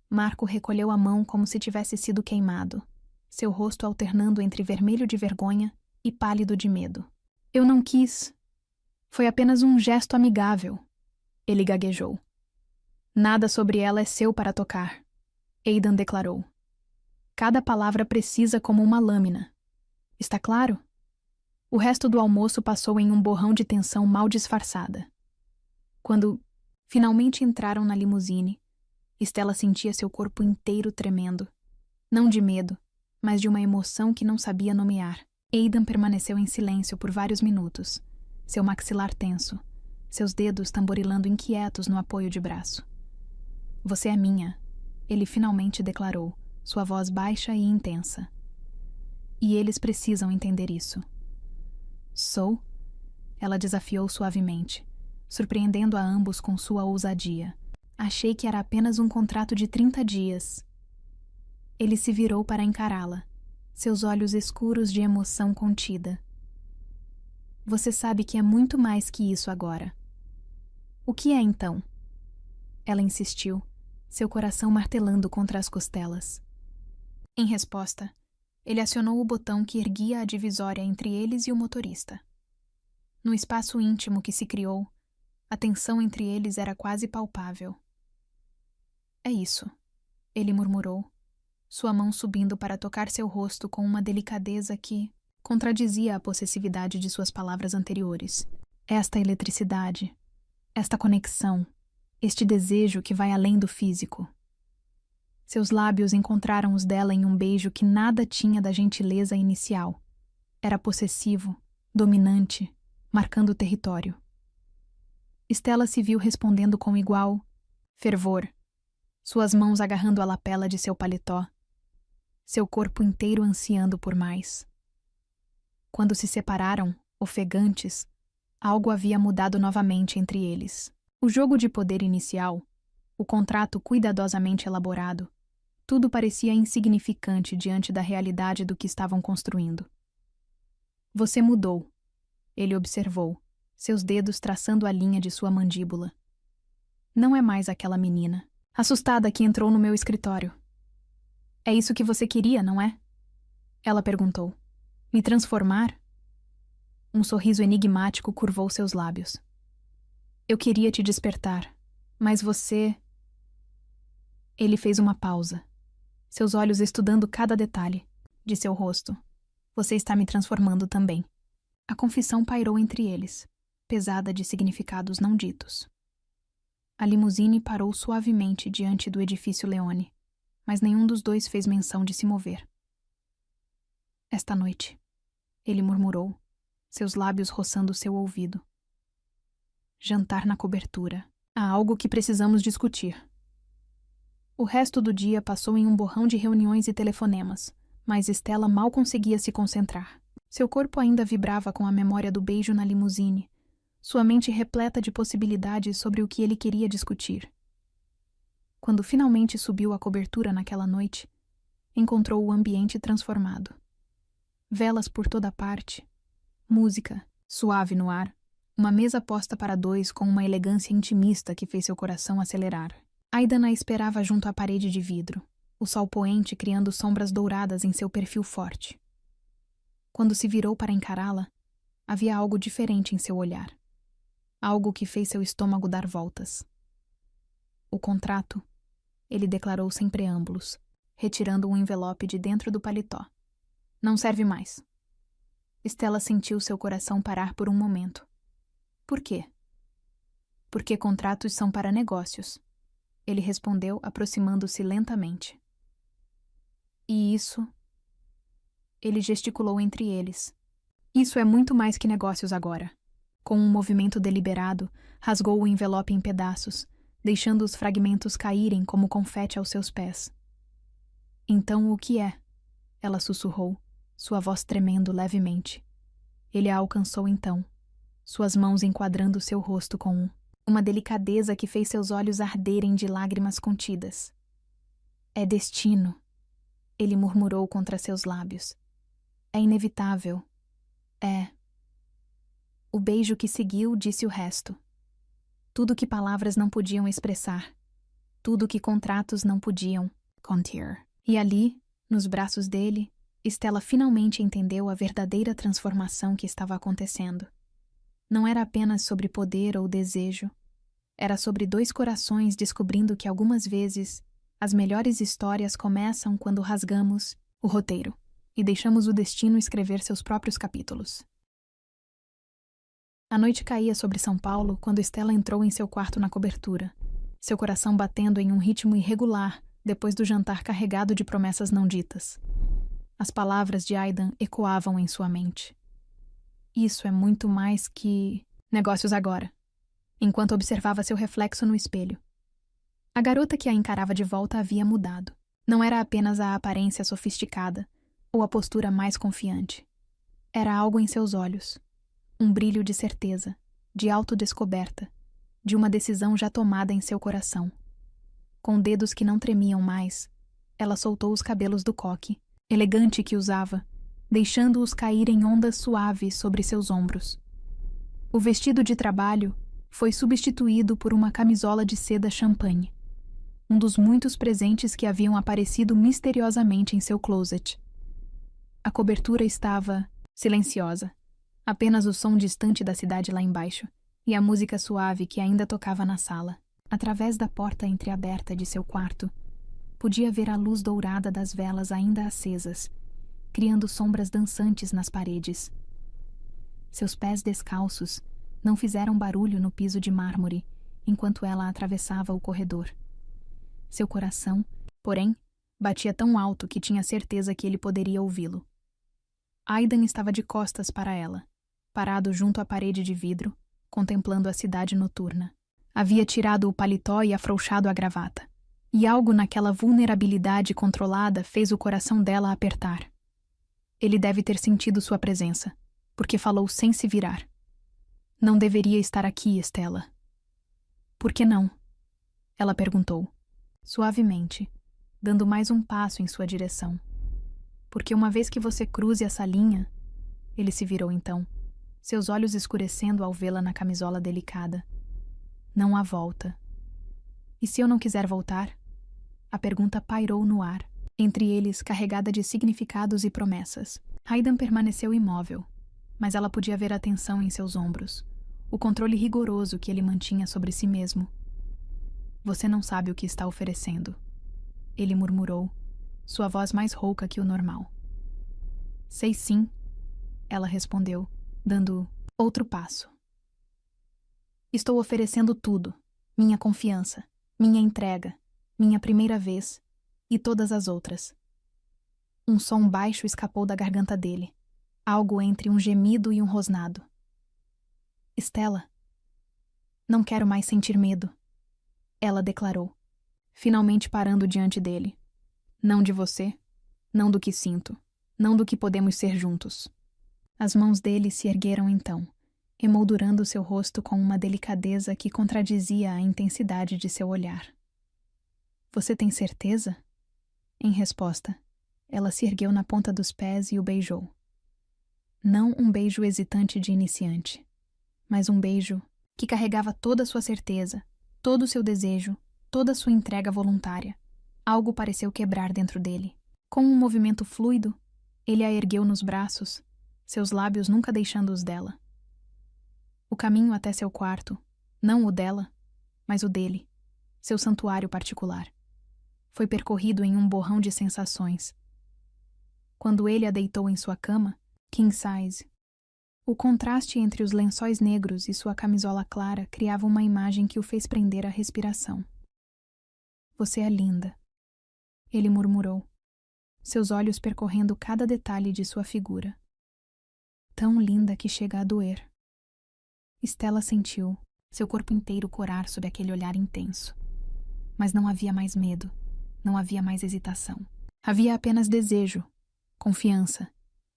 Marco recolheu a mão como se tivesse sido queimado, seu rosto alternando entre vermelho de vergonha e pálido de medo. Eu não quis. Foi apenas um gesto amigável. Ele gaguejou. Nada sobre ela é seu para tocar, Aidan declarou. Cada palavra precisa como uma lâmina. Está claro? O resto do almoço passou em um borrão de tensão mal disfarçada. Quando finalmente entraram na limusine, Stella sentia seu corpo inteiro tremendo. Não de medo, mas de uma emoção que não sabia nomear. Aidan permaneceu em silêncio por vários minutos, seu maxilar tenso, seus dedos tamborilando inquietos no apoio de braço. Você é minha, ele finalmente declarou, sua voz baixa e intensa. E eles precisam entender isso. Sou? Ela desafiou suavemente, surpreendendo a ambos com sua ousadia. Achei que era apenas um contrato de 30 dias. Ele se virou para encará-la, seus olhos escuros de emoção contida. Você sabe que é muito mais que isso agora. O que é então? Ela insistiu, seu coração martelando contra as costelas. Em resposta, ele acionou o botão que erguia a divisória entre eles e o motorista. No espaço íntimo que se criou, a tensão entre eles era quase palpável. É isso, ele murmurou, sua mão subindo para tocar seu rosto com uma delicadeza que contradizia a possessividade de suas palavras anteriores. Esta eletricidade, esta conexão, este desejo que vai além do físico. Seus lábios encontraram os dela em um beijo que nada tinha da gentileza inicial. Era possessivo, dominante, marcando o território. Stella se viu respondendo com igual fervor, suas mãos agarrando a lapela de seu paletó, seu corpo inteiro ansiando por mais. Quando se separaram, ofegantes, algo havia mudado novamente entre eles. O jogo de poder inicial, o contrato cuidadosamente elaborado, tudo parecia insignificante diante da realidade do que estavam construindo. Você mudou, ele observou, seus dedos traçando a linha de sua mandíbula. Não é mais aquela menina, assustada que entrou no meu escritório. É isso que você queria, não é? Ela perguntou. Me transformar? Um sorriso enigmático curvou seus lábios. Eu queria te despertar, mas você... Ele fez uma pausa, seus olhos estudando cada detalhe de seu rosto. Você está me transformando também. A confissão pairou entre eles, pesada de significados não ditos. A limusine parou suavemente diante do edifício Leone, mas nenhum dos dois fez menção de se mover. Esta noite, ele murmurou, seus lábios roçando seu ouvido. Jantar na cobertura. Há algo que precisamos discutir. O resto do dia passou em um borrão de reuniões e telefonemas, mas Stella mal conseguia se concentrar. Seu corpo ainda vibrava com a memória do beijo na limusine, sua mente repleta de possibilidades sobre o que ele queria discutir. Quando finalmente subiu a cobertura naquela noite, encontrou o ambiente transformado. Velas por toda parte, música, suave no ar, uma mesa posta para dois com uma elegância intimista que fez seu coração acelerar. Aidan a esperava junto à parede de vidro, o sol poente criando sombras douradas em seu perfil forte. Quando se virou para encará-la, havia algo diferente em seu olhar. Algo que fez seu estômago dar voltas. O contrato, ele declarou sem preâmbulos, retirando um envelope de dentro do paletó. Não serve mais. Stella sentiu seu coração parar por um momento. Por quê? Porque contratos são para negócios. Ele respondeu, aproximando-se lentamente. E isso? Ele gesticulou entre eles. Isso é muito mais que negócios agora. Com um movimento deliberado, rasgou o envelope em pedaços, deixando os fragmentos caírem como confete aos seus pés. Então o que é? Ela sussurrou, sua voz tremendo levemente. Ele a alcançou então, suas mãos enquadrando seu rosto com uma delicadeza que fez seus olhos arderem de lágrimas contidas. É destino, ele murmurou contra seus lábios. É inevitável. É. O beijo que seguiu disse o resto. Tudo que palavras não podiam expressar. Tudo que contratos não podiam conter. E ali, nos braços dele, Stella finalmente entendeu a verdadeira transformação que estava acontecendo. Não era apenas sobre poder ou desejo. Era sobre dois corações descobrindo que algumas vezes as melhores histórias começam quando rasgamos o roteiro e deixamos o destino escrever seus próprios capítulos. A noite caía sobre São Paulo quando Stella entrou em seu quarto na cobertura, seu coração batendo em um ritmo irregular depois do jantar carregado de promessas não ditas. As palavras de Aidan ecoavam em sua mente. Isso é muito mais que negócios agora, enquanto observava seu reflexo no espelho. A garota que a encarava de volta havia mudado. Não era apenas a aparência sofisticada ou a postura mais confiante. Era algo em seus olhos. Um brilho de certeza, de autodescoberta, de uma decisão já tomada em seu coração. Com dedos que não tremiam mais, ela soltou os cabelos do coque, elegante que usava, deixando-os cair em ondas suaves sobre seus ombros. O vestido de trabalho foi substituído por uma camisola de seda champanhe, um dos muitos presentes que haviam aparecido misteriosamente em seu closet. A cobertura estava silenciosa. Apenas o som distante da cidade lá embaixo e a música suave que ainda tocava na sala. Através da porta entreaberta de seu quarto, podia ver a luz dourada das velas ainda acesas, criando sombras dançantes nas paredes. Seus pés descalços não fizeram barulho no piso de mármore enquanto ela atravessava o corredor. Seu coração, porém, batia tão alto que tinha certeza que ele poderia ouvi-lo. Aidan estava de costas para ela, parado junto à parede de vidro, contemplando a cidade noturna. Havia tirado o paletó e afrouxado a gravata, e algo naquela vulnerabilidade controlada fez o coração dela apertar. Ele deve ter sentido sua presença, porque falou sem se virar. Não deveria estar aqui, Stella. Por que não? Ela perguntou, suavemente, dando mais um passo em sua direção. Porque uma vez que você cruze essa linha... Ele se virou então, seus olhos escurecendo ao vê-la na camisola delicada. Não há volta. E se eu não quiser voltar? A pergunta pairou no ar, entre eles carregada de significados e promessas. Aidan permaneceu imóvel, mas ela podia ver a tensão em seus ombros, o controle rigoroso que ele mantinha sobre si mesmo. Você não sabe o que está oferecendo, ele murmurou, sua voz mais rouca que o normal. Sei sim, ela respondeu, dando outro passo. Estou oferecendo tudo, minha confiança, minha entrega, minha primeira vez e todas as outras. Um som baixo escapou da garganta dele, algo entre um gemido e um rosnado. Stella, não quero mais sentir medo, ela declarou, finalmente parando diante dele. Não de você, não do que sinto, não do que podemos ser juntos. As mãos dele se ergueram então, emoldurando seu rosto com uma delicadeza que contradizia a intensidade de seu olhar. Você tem certeza? Em resposta, ela se ergueu na ponta dos pés e o beijou. Não um beijo hesitante de iniciante, mas um beijo que carregava toda sua certeza, todo o seu desejo, toda a sua entrega voluntária. Algo pareceu quebrar dentro dele. Com um movimento fluido, ele a ergueu nos braços, seus lábios nunca deixando-os dela. O caminho até seu quarto, não o dela, mas o dele, seu santuário particular, foi percorrido em um borrão de sensações. Quando ele a deitou em sua cama, king size, O contraste entre os lençóis negros e sua camisola clara criava uma imagem que o fez prender a respiração. Você é linda, ele murmurou, seus olhos percorrendo cada detalhe de sua figura. Tão linda que chega a doer. Stella sentiu seu corpo inteiro corar sob aquele olhar intenso. Mas não havia mais medo, não havia mais hesitação. Havia apenas desejo, confiança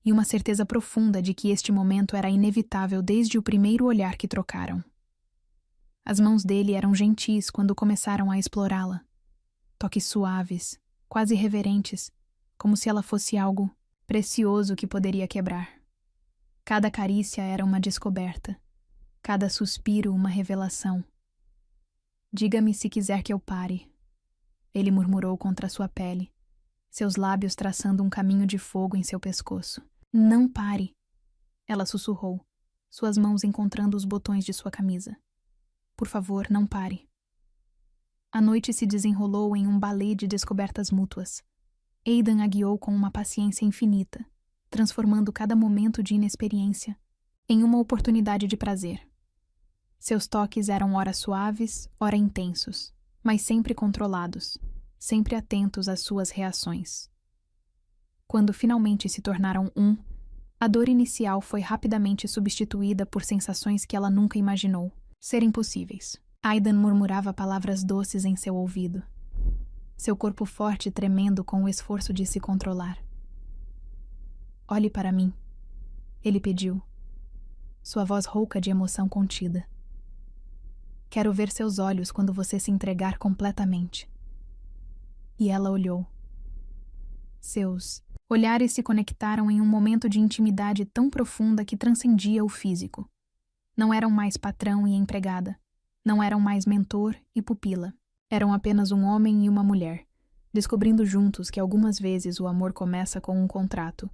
e uma certeza profunda de que este momento era inevitável desde o primeiro olhar que trocaram. As mãos dele eram gentis quando começaram a explorá-la. Toques suaves, quase reverentes, como se ela fosse algo precioso que poderia quebrar. Cada carícia era uma descoberta, cada suspiro uma revelação. Diga-me se quiser que eu pare, ele murmurou contra sua pele, seus lábios traçando um caminho de fogo em seu pescoço. Não pare, ela sussurrou, suas mãos encontrando os botões de sua camisa. Por favor, não pare. A noite se desenrolou em um balé de descobertas mútuas. Aidan a guiou com uma paciência infinita, transformando cada momento de inexperiência em uma oportunidade de prazer. Seus toques eram ora suaves, ora intensos, mas sempre controlados, sempre atentos às suas reações. Quando finalmente se tornaram um, a dor inicial foi rapidamente substituída por sensações que ela nunca imaginou serem possíveis. Aidan murmurava palavras doces em seu ouvido, seu corpo forte tremendo com o esforço de se controlar. Olhe para mim, ele pediu, sua voz rouca de emoção contida. Quero ver seus olhos quando você se entregar completamente. E ela olhou. Seus olhares se conectaram em um momento de intimidade tão profunda que transcendia o físico. Não eram mais patrão e empregada. Não eram mais mentor e pupila. Eram apenas um homem e uma mulher, descobrindo juntos que algumas vezes o amor começa com um contrato,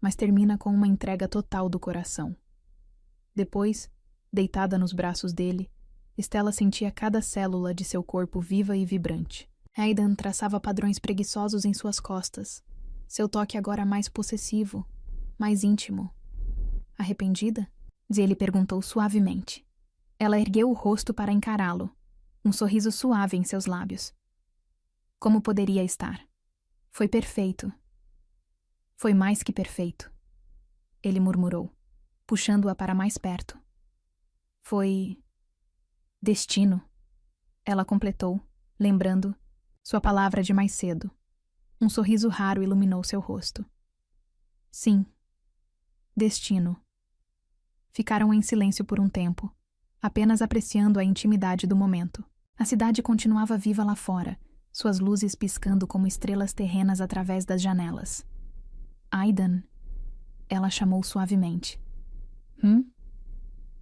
mas termina com uma entrega total do coração. Depois, deitada nos braços dele, Stella sentia cada célula de seu corpo viva e vibrante. Aidan traçava padrões preguiçosos em suas costas, seu toque agora mais possessivo, mais íntimo. Arrependida? Ele perguntou suavemente. Ela ergueu o rosto para encará-lo, um sorriso suave em seus lábios. Como poderia estar? Foi perfeito. Foi mais que perfeito, ele murmurou, puxando-a para mais perto. Foi destino, ela completou, lembrando sua palavra de mais cedo. Um sorriso raro iluminou seu rosto. Sim, destino. Ficaram em silêncio por um tempo, apenas apreciando a intimidade do momento. A cidade continuava viva lá fora, suas luzes piscando como estrelas terrenas através das janelas. Aidan, ela chamou suavemente.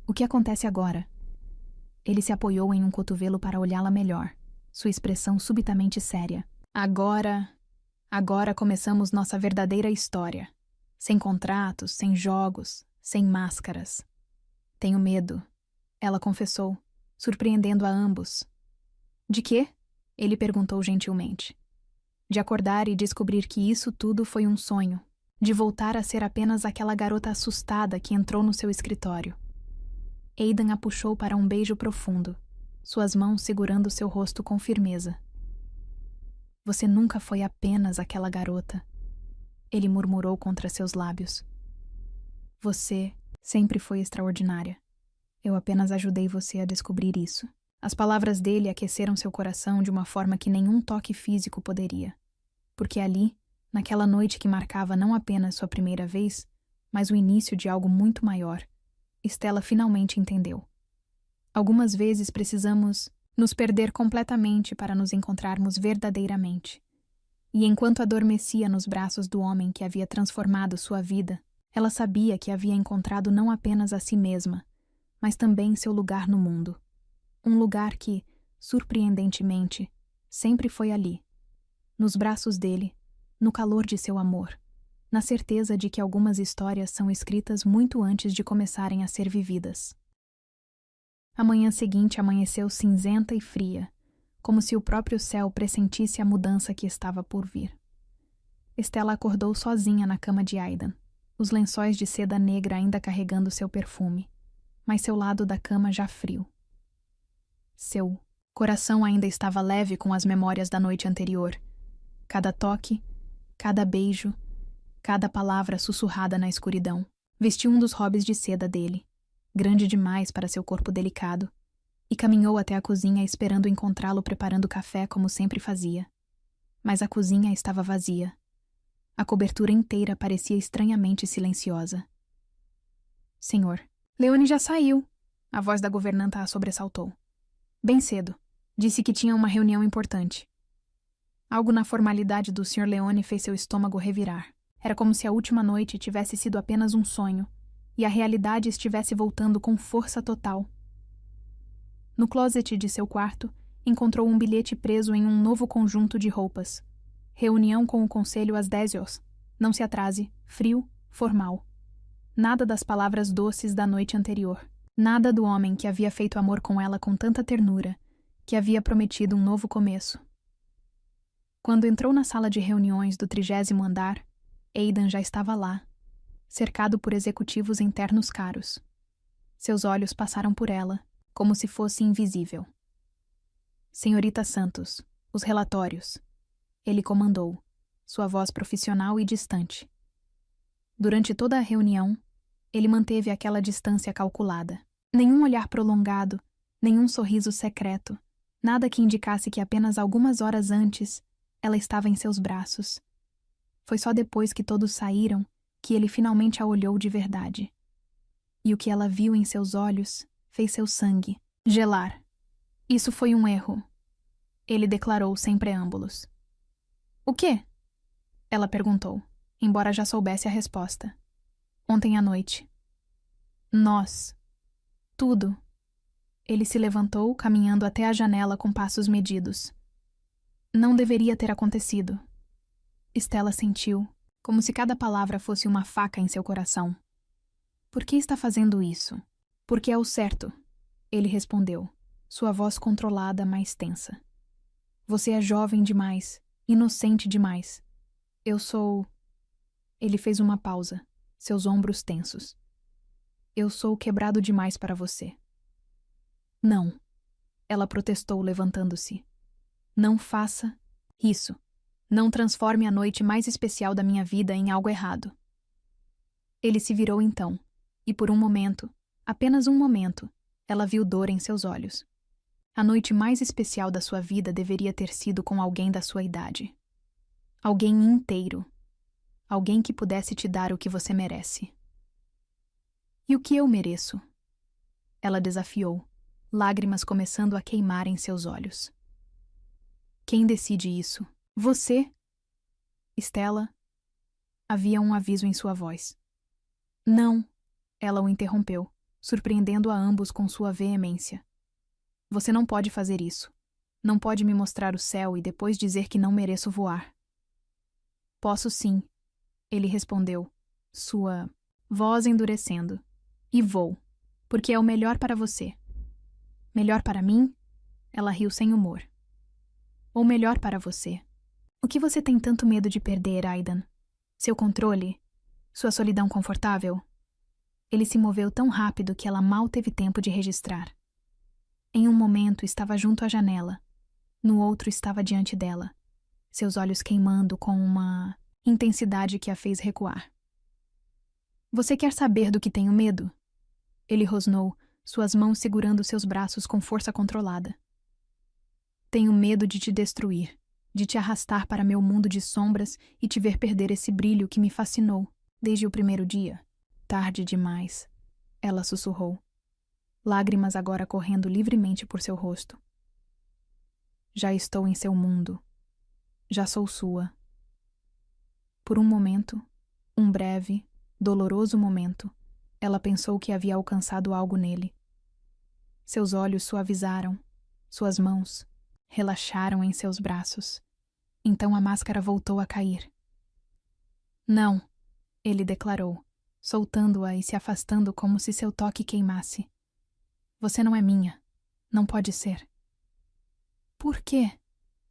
O que acontece agora? Ele se apoiou em um cotovelo para olhá-la melhor, sua expressão subitamente séria. Agora começamos nossa verdadeira história. Sem contratos, sem jogos, sem máscaras. Tenho medo, ela confessou, surpreendendo a ambos. De quê? Ele perguntou gentilmente. De acordar e descobrir que isso tudo foi um sonho. De voltar a ser apenas aquela garota assustada que entrou no seu escritório. Aidan a puxou para um beijo profundo, suas mãos segurando seu rosto com firmeza. Você nunca foi apenas aquela garota, ele murmurou contra seus lábios. Você sempre foi extraordinária. Eu apenas ajudei você a descobrir isso. As palavras dele aqueceram seu coração de uma forma que nenhum toque físico poderia. Porque ali, naquela noite que marcava não apenas sua primeira vez, mas o início de algo muito maior, Stella finalmente entendeu. Algumas vezes precisamos nos perder completamente para nos encontrarmos verdadeiramente. E enquanto adormecia nos braços do homem que havia transformado sua vida, ela sabia que havia encontrado não apenas a si mesma, mas também seu lugar no mundo. Um lugar que, surpreendentemente, sempre foi ali, nos braços dele, no calor de seu amor, na certeza de que algumas histórias são escritas muito antes de começarem a ser vividas. A manhã seguinte amanheceu cinzenta e fria, como se o próprio céu pressentisse a mudança que estava por vir. Stella acordou sozinha na cama de Aidan, os lençóis de seda negra ainda carregando seu perfume, mas seu lado da cama já frio. Seu coração ainda estava leve com as memórias da noite anterior. Cada toque, cada beijo, cada palavra sussurrada na escuridão. Vestiu um dos hobbies de seda dele, grande demais para seu corpo delicado, e caminhou até a cozinha esperando encontrá-lo preparando café como sempre fazia. Mas a cozinha estava vazia. A cobertura inteira parecia estranhamente silenciosa. Senhor, Leone já saiu. A voz da governanta a sobressaltou. Bem cedo. Disse que tinha uma reunião importante. Algo na formalidade do Sr. Leone fez seu estômago revirar. Era como se a última noite tivesse sido apenas um sonho, e a realidade estivesse voltando com força total. No closet de seu quarto, encontrou um bilhete preso em um novo conjunto de roupas. Reunião com o conselho às 10 horas. Não se atrase. Frio, formal. Nada das palavras doces da noite anterior. Nada do homem que havia feito amor com ela com tanta ternura, que havia prometido um novo começo. Quando entrou na sala de reuniões do 30º andar, Aidan já estava lá, cercado por executivos internos caros. Seus olhos passaram por ela, como se fosse invisível. Senhorita Santos, os relatórios. Ele comandou, sua voz profissional e distante. Durante toda a reunião, ele manteve aquela distância calculada. Nenhum olhar prolongado, nenhum sorriso secreto, nada que indicasse que apenas algumas horas antes ela estava em seus braços. Foi só depois que todos saíram que ele finalmente a olhou de verdade. E o que ela viu em seus olhos fez seu sangue gelar. Isso foi um erro, ele declarou sem preâmbulos. O quê? Ela perguntou, embora já soubesse a resposta. Ontem à noite. Nós. Tudo. Ele se levantou, caminhando até a janela com passos medidos. Não deveria ter acontecido. Stella sentiu, como se cada palavra fosse uma faca em seu coração. Por que está fazendo isso? Porque é o certo, ele respondeu, sua voz controlada, mais tensa. Você é jovem demais, inocente demais. Eu sou... Ele fez uma pausa, seus ombros tensos. Eu sou quebrado demais para você. Não, ela protestou, levantando-se. Não faça isso. Não transforme a noite mais especial da minha vida em algo errado. Ele se virou então, e por um momento, apenas um momento, ela viu dor em seus olhos. A noite mais especial da sua vida deveria ter sido com alguém da sua idade. Alguém inteiro. Alguém que pudesse te dar o que você merece. E o que eu mereço? Ela desafiou, lágrimas começando a queimar em seus olhos. Quem decide isso? Você? Stella? Havia um aviso em sua voz. Não, ela o interrompeu, surpreendendo a ambos com sua veemência. Você não pode fazer isso. Não pode me mostrar o céu e depois dizer que não mereço voar. Posso sim, ele respondeu, sua voz endurecendo. E vou, porque é o melhor para você. Melhor para mim? Ela riu sem humor. Ou melhor para você? O que você tem tanto medo de perder, Aidan? Seu controle? Sua solidão confortável? Ele se moveu tão rápido que ela mal teve tempo de registrar. Em um momento estava junto à janela, no outro estava diante dela, seus olhos queimando com uma intensidade que a fez recuar. Você quer saber do que tenho medo? Ele rosnou, suas mãos segurando seus braços com força controlada. Tenho medo de te destruir, de te arrastar para meu mundo de sombras e te ver perder esse brilho que me fascinou desde o primeiro dia. Tarde demais, ela sussurrou, lágrimas agora correndo livremente por seu rosto. Já estou em seu mundo. Já sou sua. Por um momento, um breve, doloroso momento, ela pensou que havia alcançado algo nele. Seus olhos suavizaram, suas mãos relaxaram em seus braços. Então a máscara voltou a cair. Não, ele declarou, soltando-a e se afastando como se seu toque queimasse. Você não é minha. Não pode ser. Por quê?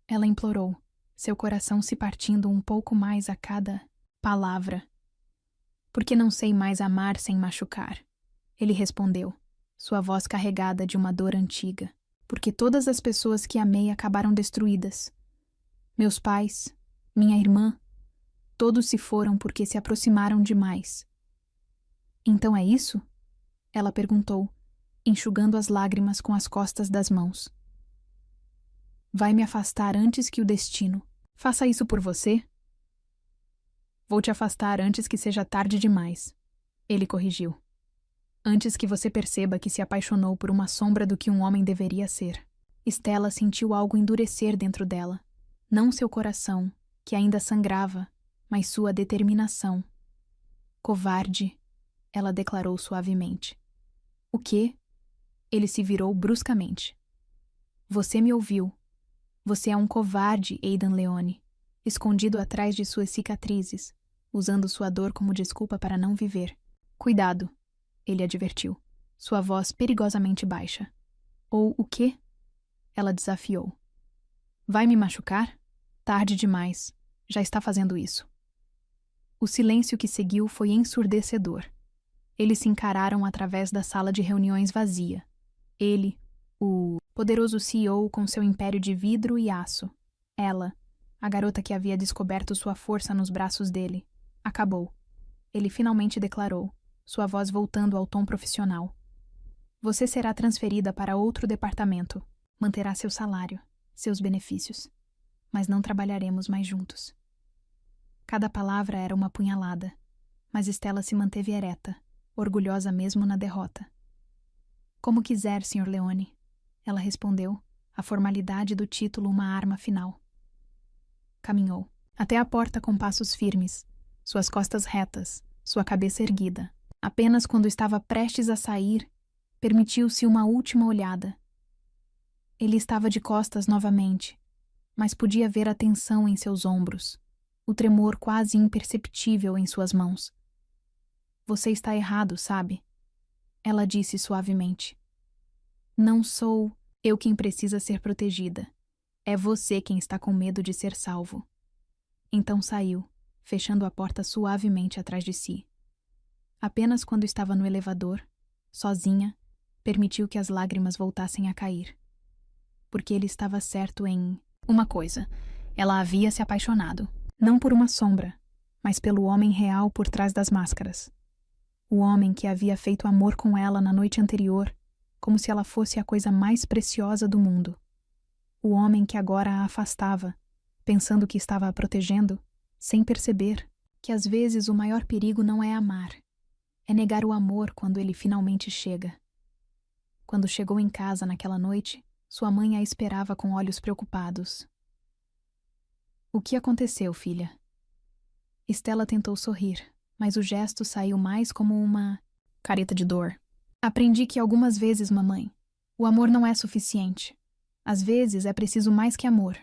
Ela implorou, seu coração se partindo um pouco mais a cada palavra. Porque não sei mais amar sem machucar. Ele respondeu, sua voz carregada de uma dor antiga. Porque todas as pessoas que amei acabaram destruídas. Meus pais, minha irmã, todos se foram porque se aproximaram demais. Então é isso? Ela perguntou, enxugando as lágrimas com as costas das mãos. Vai me afastar antes que o destino. Faça isso por você? Vou te afastar antes que seja tarde demais. Ele corrigiu. Antes que você perceba que se apaixonou por uma sombra do que um homem deveria ser. Stella sentiu algo endurecer dentro dela. Não seu coração, que ainda sangrava, mas sua determinação. Covarde, ela declarou suavemente. O quê? Ele se virou bruscamente. Você me ouviu. Você é um covarde, Aidan Leone, escondido atrás de suas cicatrizes, usando sua dor como desculpa para não viver. Cuidado, ele advertiu, sua voz perigosamente baixa. Ou o quê? Ela desafiou. Vai me machucar? Tarde demais. Já está fazendo isso. O silêncio que seguiu foi ensurdecedor. Eles se encararam através da sala de reuniões vazia. Ele, o poderoso CEO com seu império de vidro e aço. Ela, a garota que havia descoberto sua força nos braços dele. Acabou. Ele finalmente declarou, sua voz voltando ao tom profissional. Você será transferida para outro departamento. Manterá seu salário, seus benefícios. Mas não trabalharemos mais juntos. Cada palavra era uma punhalada, mas Stella se manteve ereta, orgulhosa mesmo na derrota. Como quiser, Sr. Leone, ela respondeu, a formalidade do título uma arma final. Caminhou, até a porta com passos firmes, suas costas retas, sua cabeça erguida. Apenas quando estava prestes a sair, permitiu-se uma última olhada. Ele estava de costas novamente, mas podia ver a tensão em seus ombros, o tremor quase imperceptível em suas mãos. Você está errado, sabe? Ela disse suavemente. Não sou eu quem precisa ser protegida. É você quem está com medo de ser salvo. Então saiu, fechando a porta suavemente atrás de si. Apenas quando estava no elevador, sozinha, permitiu que as lágrimas voltassem a cair. Porque ele estava certo em uma coisa. Ela havia se apaixonado. Não por uma sombra, mas pelo homem real por trás das máscaras. O homem que havia feito amor com ela na noite anterior, como se ela fosse a coisa mais preciosa do mundo. O homem que agora a afastava, pensando que estava a protegendo, sem perceber que às vezes o maior perigo não é amar, é negar o amor quando ele finalmente chega. Quando chegou em casa naquela noite, sua mãe a esperava com olhos preocupados. O que aconteceu, filha? Stella tentou sorrir, mas o gesto saiu mais como uma careta de dor. Aprendi que algumas vezes, mamãe, o amor não é suficiente. Às vezes é preciso mais que amor.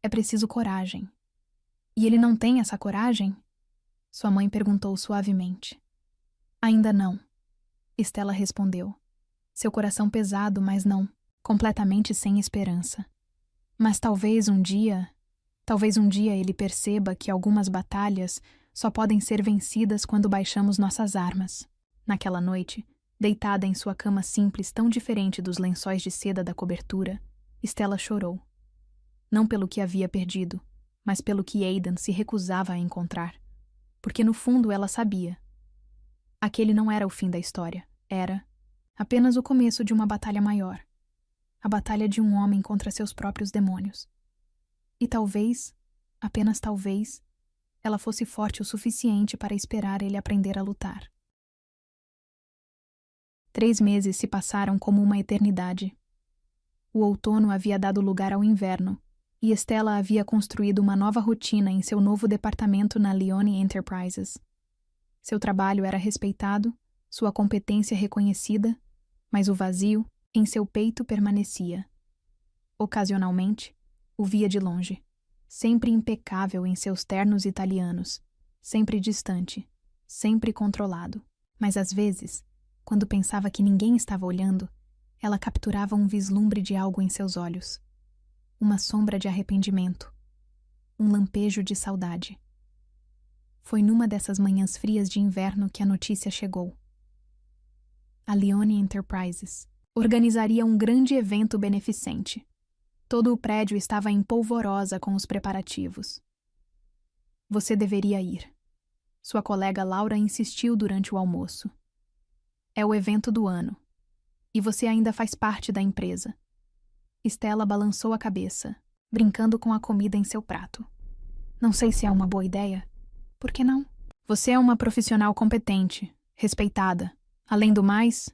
É preciso coragem. E ele não tem essa coragem? Sua mãe perguntou suavemente. Ainda não. Stella respondeu. Seu coração pesado, mas não, completamente sem esperança. Mas talvez um dia ele perceba que algumas batalhas só podem ser vencidas quando baixamos nossas armas. Naquela noite, deitada em sua cama simples tão diferente dos lençóis de seda da cobertura, Stella chorou. Não pelo que havia perdido, mas pelo que Aidan se recusava a encontrar. Porque no fundo ela sabia. Aquele não era o fim da história. Era apenas o começo de uma batalha maior. A batalha de um homem contra seus próprios demônios. E talvez, apenas talvez, ela fosse forte o suficiente para esperar ele aprender a lutar. 3 meses se passaram como uma eternidade. O outono havia dado lugar ao inverno, e Stella havia construído uma nova rotina em seu novo departamento na Leone Enterprises. Seu trabalho era respeitado, sua competência reconhecida, mas o vazio em seu peito permanecia. Ocasionalmente, o via de longe, sempre impecável em seus ternos italianos, sempre distante, sempre controlado. Mas às vezes, quando pensava que ninguém estava olhando, ela capturava um vislumbre de algo em seus olhos. Uma sombra de arrependimento. Um lampejo de saudade. Foi numa dessas manhãs frias de inverno que a notícia chegou. A Leone Enterprises organizaria um grande evento beneficente. Todo o prédio estava em polvorosa com os preparativos. Você deveria ir. Sua colega Laura insistiu durante o almoço. É o evento do ano. E você ainda faz parte da empresa. Stella balançou a cabeça, brincando com a comida em seu prato. Não sei se é uma boa ideia. Por que não? Você é uma profissional competente, respeitada. Além do mais...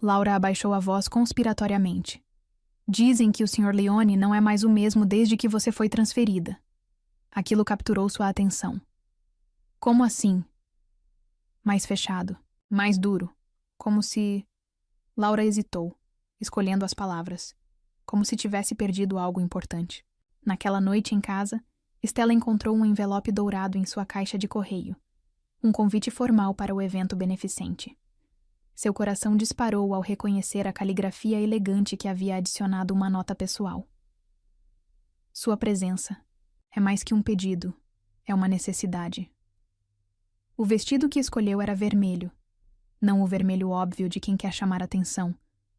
Laura abaixou a voz conspiratoriamente. Dizem que o Sr. Leone não é mais o mesmo desde que você foi transferida. Aquilo capturou sua atenção. Como assim? Mais fechado, mais duro, como se... Laura hesitou, escolhendo as palavras, como se tivesse perdido algo importante. Naquela noite em casa, Stella encontrou um envelope dourado em sua caixa de correio, um convite formal para o evento beneficente. Seu coração disparou ao reconhecer a caligrafia elegante que havia adicionado uma nota pessoal. Sua presença é mais que um pedido, é uma necessidade. O vestido que escolheu era vermelho, não o vermelho óbvio de quem quer chamar atenção,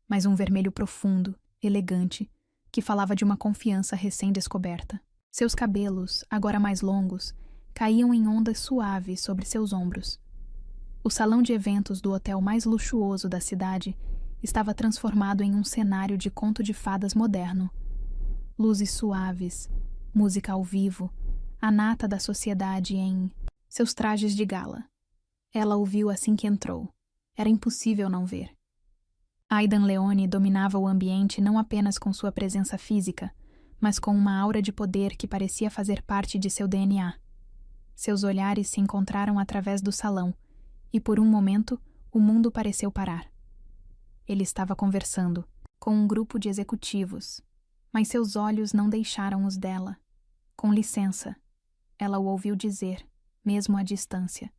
mas um vermelho profundo, elegante, que falava de uma confiança recém-descoberta. Seus cabelos, agora mais longos, caíam em ondas suaves sobre seus ombros. O salão de eventos do hotel mais luxuoso da cidade estava transformado em um cenário de conto de fadas moderno. Luzes suaves, música ao vivo, a nata da sociedade em seus trajes de gala. Ela o viu assim que entrou. Era impossível não ver. Aidan Leone dominava o ambiente não apenas com sua presença física, mas com uma aura de poder que parecia fazer parte de seu DNA. Seus olhares se encontraram através do salão, e por um momento o mundo pareceu parar. Ele estava conversando com um grupo de executivos, mas seus olhos não deixaram os dela. Com licença, ela o ouviu dizer, mesmo à distância.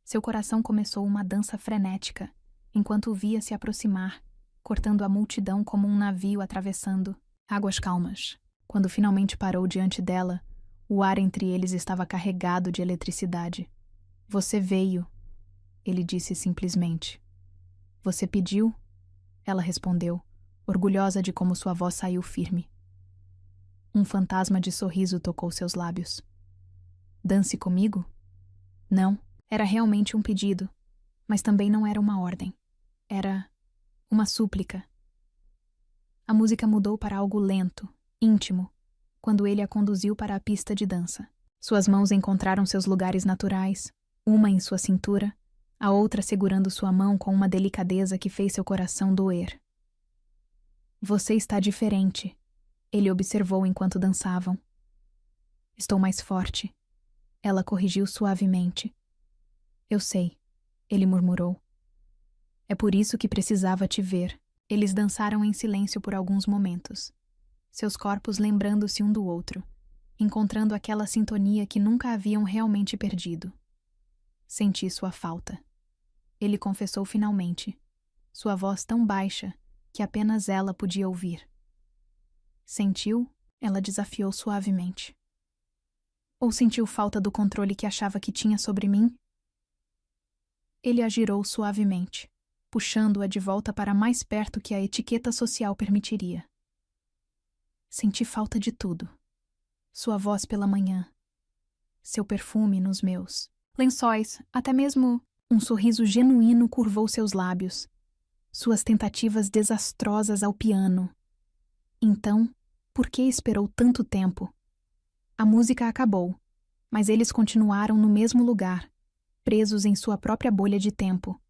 Seu coração começou uma dança frenética, enquanto o via se aproximar, cortando a multidão como um navio atravessando águas calmas. Quando finalmente parou diante dela, o ar entre eles estava carregado de eletricidade. Você veio, ele disse simplesmente. Você pediu? Ela respondeu, orgulhosa de como sua voz saiu firme. Um fantasma de sorriso tocou seus lábios. Dance comigo? Não, era realmente um pedido, mas também não era uma ordem. Era uma súplica. A música mudou para algo lento, íntimo, quando ele a conduziu para a pista de dança. Suas mãos encontraram seus lugares naturais, uma em sua cintura, a outra segurando sua mão com uma delicadeza que fez seu coração doer. Você está diferente, ele observou enquanto dançavam. Estou mais forte. Ela corrigiu suavemente. Eu sei, ele murmurou. É por isso que precisava te ver. Eles dançaram em silêncio por alguns momentos, seus corpos lembrando-se um do outro, encontrando aquela sintonia que nunca haviam realmente perdido. Senti sua falta. Ele confessou finalmente, sua voz tão baixa que apenas ela podia ouvir. Sentiu? Ela desafiou suavemente. Ou sentiu falta do controle que achava que tinha sobre mim? Ele a girou suavemente, puxando-a de volta para mais perto que a etiqueta social permitiria. Senti falta de tudo. Sua voz pela manhã, seu perfume nos meus, lençóis, até mesmo um sorriso genuíno curvou seus lábios, suas tentativas desastrosas ao piano. Então, por que esperou tanto tempo? A música acabou, mas eles continuaram no mesmo lugar, presos em sua própria bolha de tempo.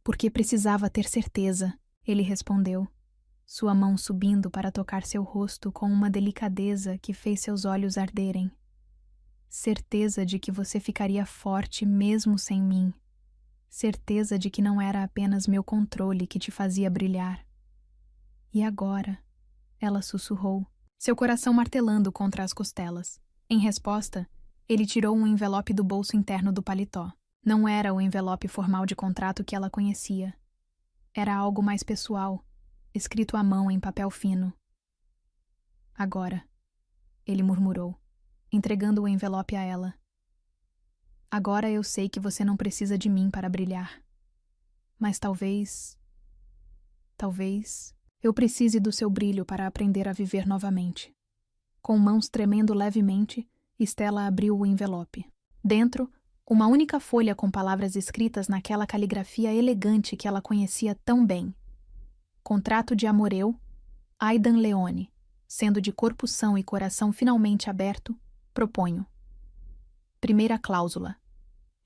Porque precisava ter certeza, ele respondeu, sua mão subindo para tocar seu rosto com uma delicadeza que fez seus olhos arderem. Certeza de que você ficaria forte mesmo sem mim. Certeza de que não era apenas meu controle que te fazia brilhar. E agora? Ela sussurrou, seu coração martelando contra as costelas. Em resposta, ele tirou um envelope do bolso interno do paletó. Não era o envelope formal de contrato que ela conhecia. Era algo mais pessoal, escrito à mão em papel fino. Agora, ele murmurou, entregando o envelope a ela. Agora eu sei que você não precisa de mim para brilhar. Mas talvez eu precise do seu brilho para aprender a viver novamente. Com mãos tremendo levemente, Stella abriu o envelope. Dentro, uma única folha com palavras escritas naquela caligrafia elegante que ela conhecia tão bem. Contrato de amoreu, Aidan Leone, sendo de corpo são e coração finalmente aberto, proponho. Primeira cláusula.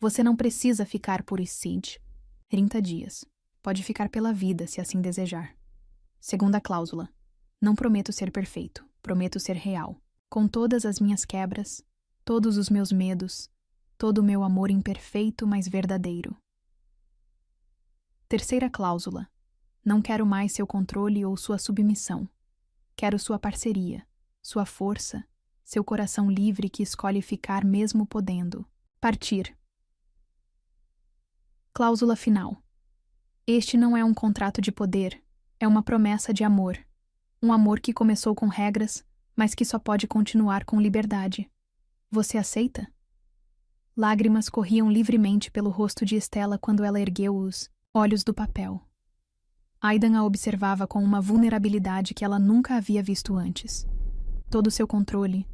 Você não precisa ficar por Sid. 30 dias. Pode ficar pela vida, se assim desejar. Segunda cláusula. Não prometo ser perfeito, prometo ser real. Com todas as minhas quebras, todos os meus medos, todo o meu amor imperfeito, mas verdadeiro. Terceira cláusula. Não quero mais seu controle ou sua submissão. Quero sua parceria, sua força, seu coração livre que escolhe ficar mesmo podendo. Partir. Cláusula final. Este não é um contrato de poder, é uma promessa de amor. Um amor que começou com regras, mas que só pode continuar com liberdade. Você aceita? Lágrimas corriam livremente pelo rosto de Stella quando ela ergueu os olhos do papel. Aidan a observava com uma vulnerabilidade que ela nunca havia visto antes. Todo o seu controle,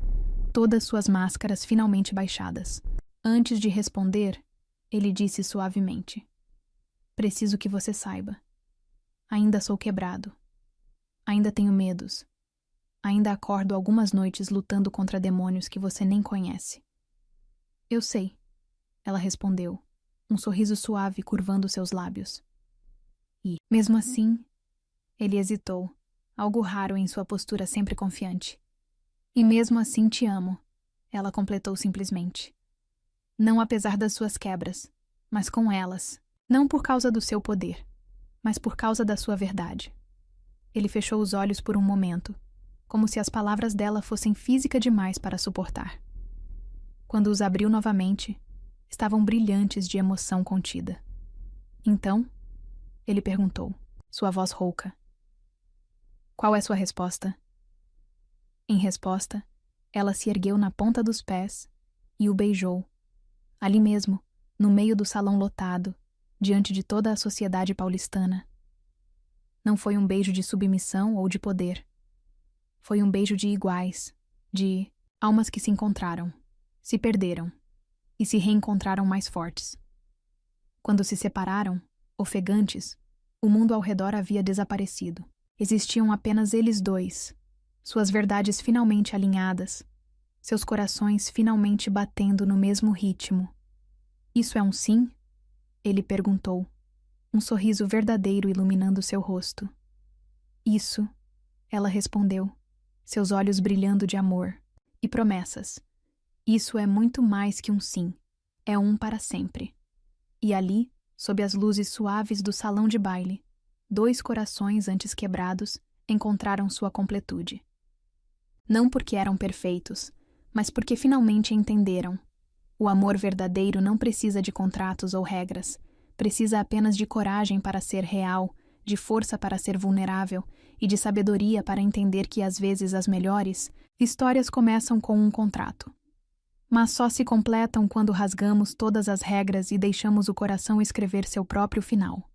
todas suas máscaras finalmente baixadas. Antes de responder, ele disse suavemente: Preciso que você saiba. Ainda sou quebrado. Ainda tenho medos. Ainda acordo algumas noites lutando contra demônios que você nem conhece. Eu sei, ela respondeu, um sorriso suave curvando seus lábios. E, mesmo assim, ele hesitou, algo raro em sua postura sempre confiante. E mesmo assim te amo, ela completou simplesmente. Não apesar das suas quebras, mas com elas, não por causa do seu poder, mas por causa da sua verdade. Ele fechou os olhos por um momento, como se as palavras dela fossem física demais para suportar. Quando os abriu novamente, estavam brilhantes de emoção contida. Então, ele perguntou, sua voz rouca: Qual é sua resposta? Em resposta, ela se ergueu na ponta dos pés e o beijou, ali mesmo, no meio do salão lotado, diante de toda a sociedade paulistana. Não foi um beijo de submissão ou de poder. Foi um beijo de iguais, de almas que se encontraram, se perderam e se reencontraram mais fortes. Quando se separaram, ofegantes, o mundo ao redor havia desaparecido. Existiam apenas eles dois, suas verdades finalmente alinhadas, seus corações finalmente batendo no mesmo ritmo. Isso é um sim? Ele perguntou, um sorriso verdadeiro iluminando seu rosto. Isso, ela respondeu, seus olhos brilhando de amor. E promessas. Isso é muito mais que um sim, é um para sempre. E ali, sob as luzes suaves do salão de baile, 2 corações antes quebrados encontraram sua completude. Não porque eram perfeitos, mas porque finalmente entenderam. O amor verdadeiro não precisa de contratos ou regras, precisa apenas de coragem para ser real, de força para ser vulnerável e de sabedoria para entender que às vezes as melhores histórias começam com um contrato. Mas só se completam quando rasgamos todas as regras e deixamos o coração escrever seu próprio final.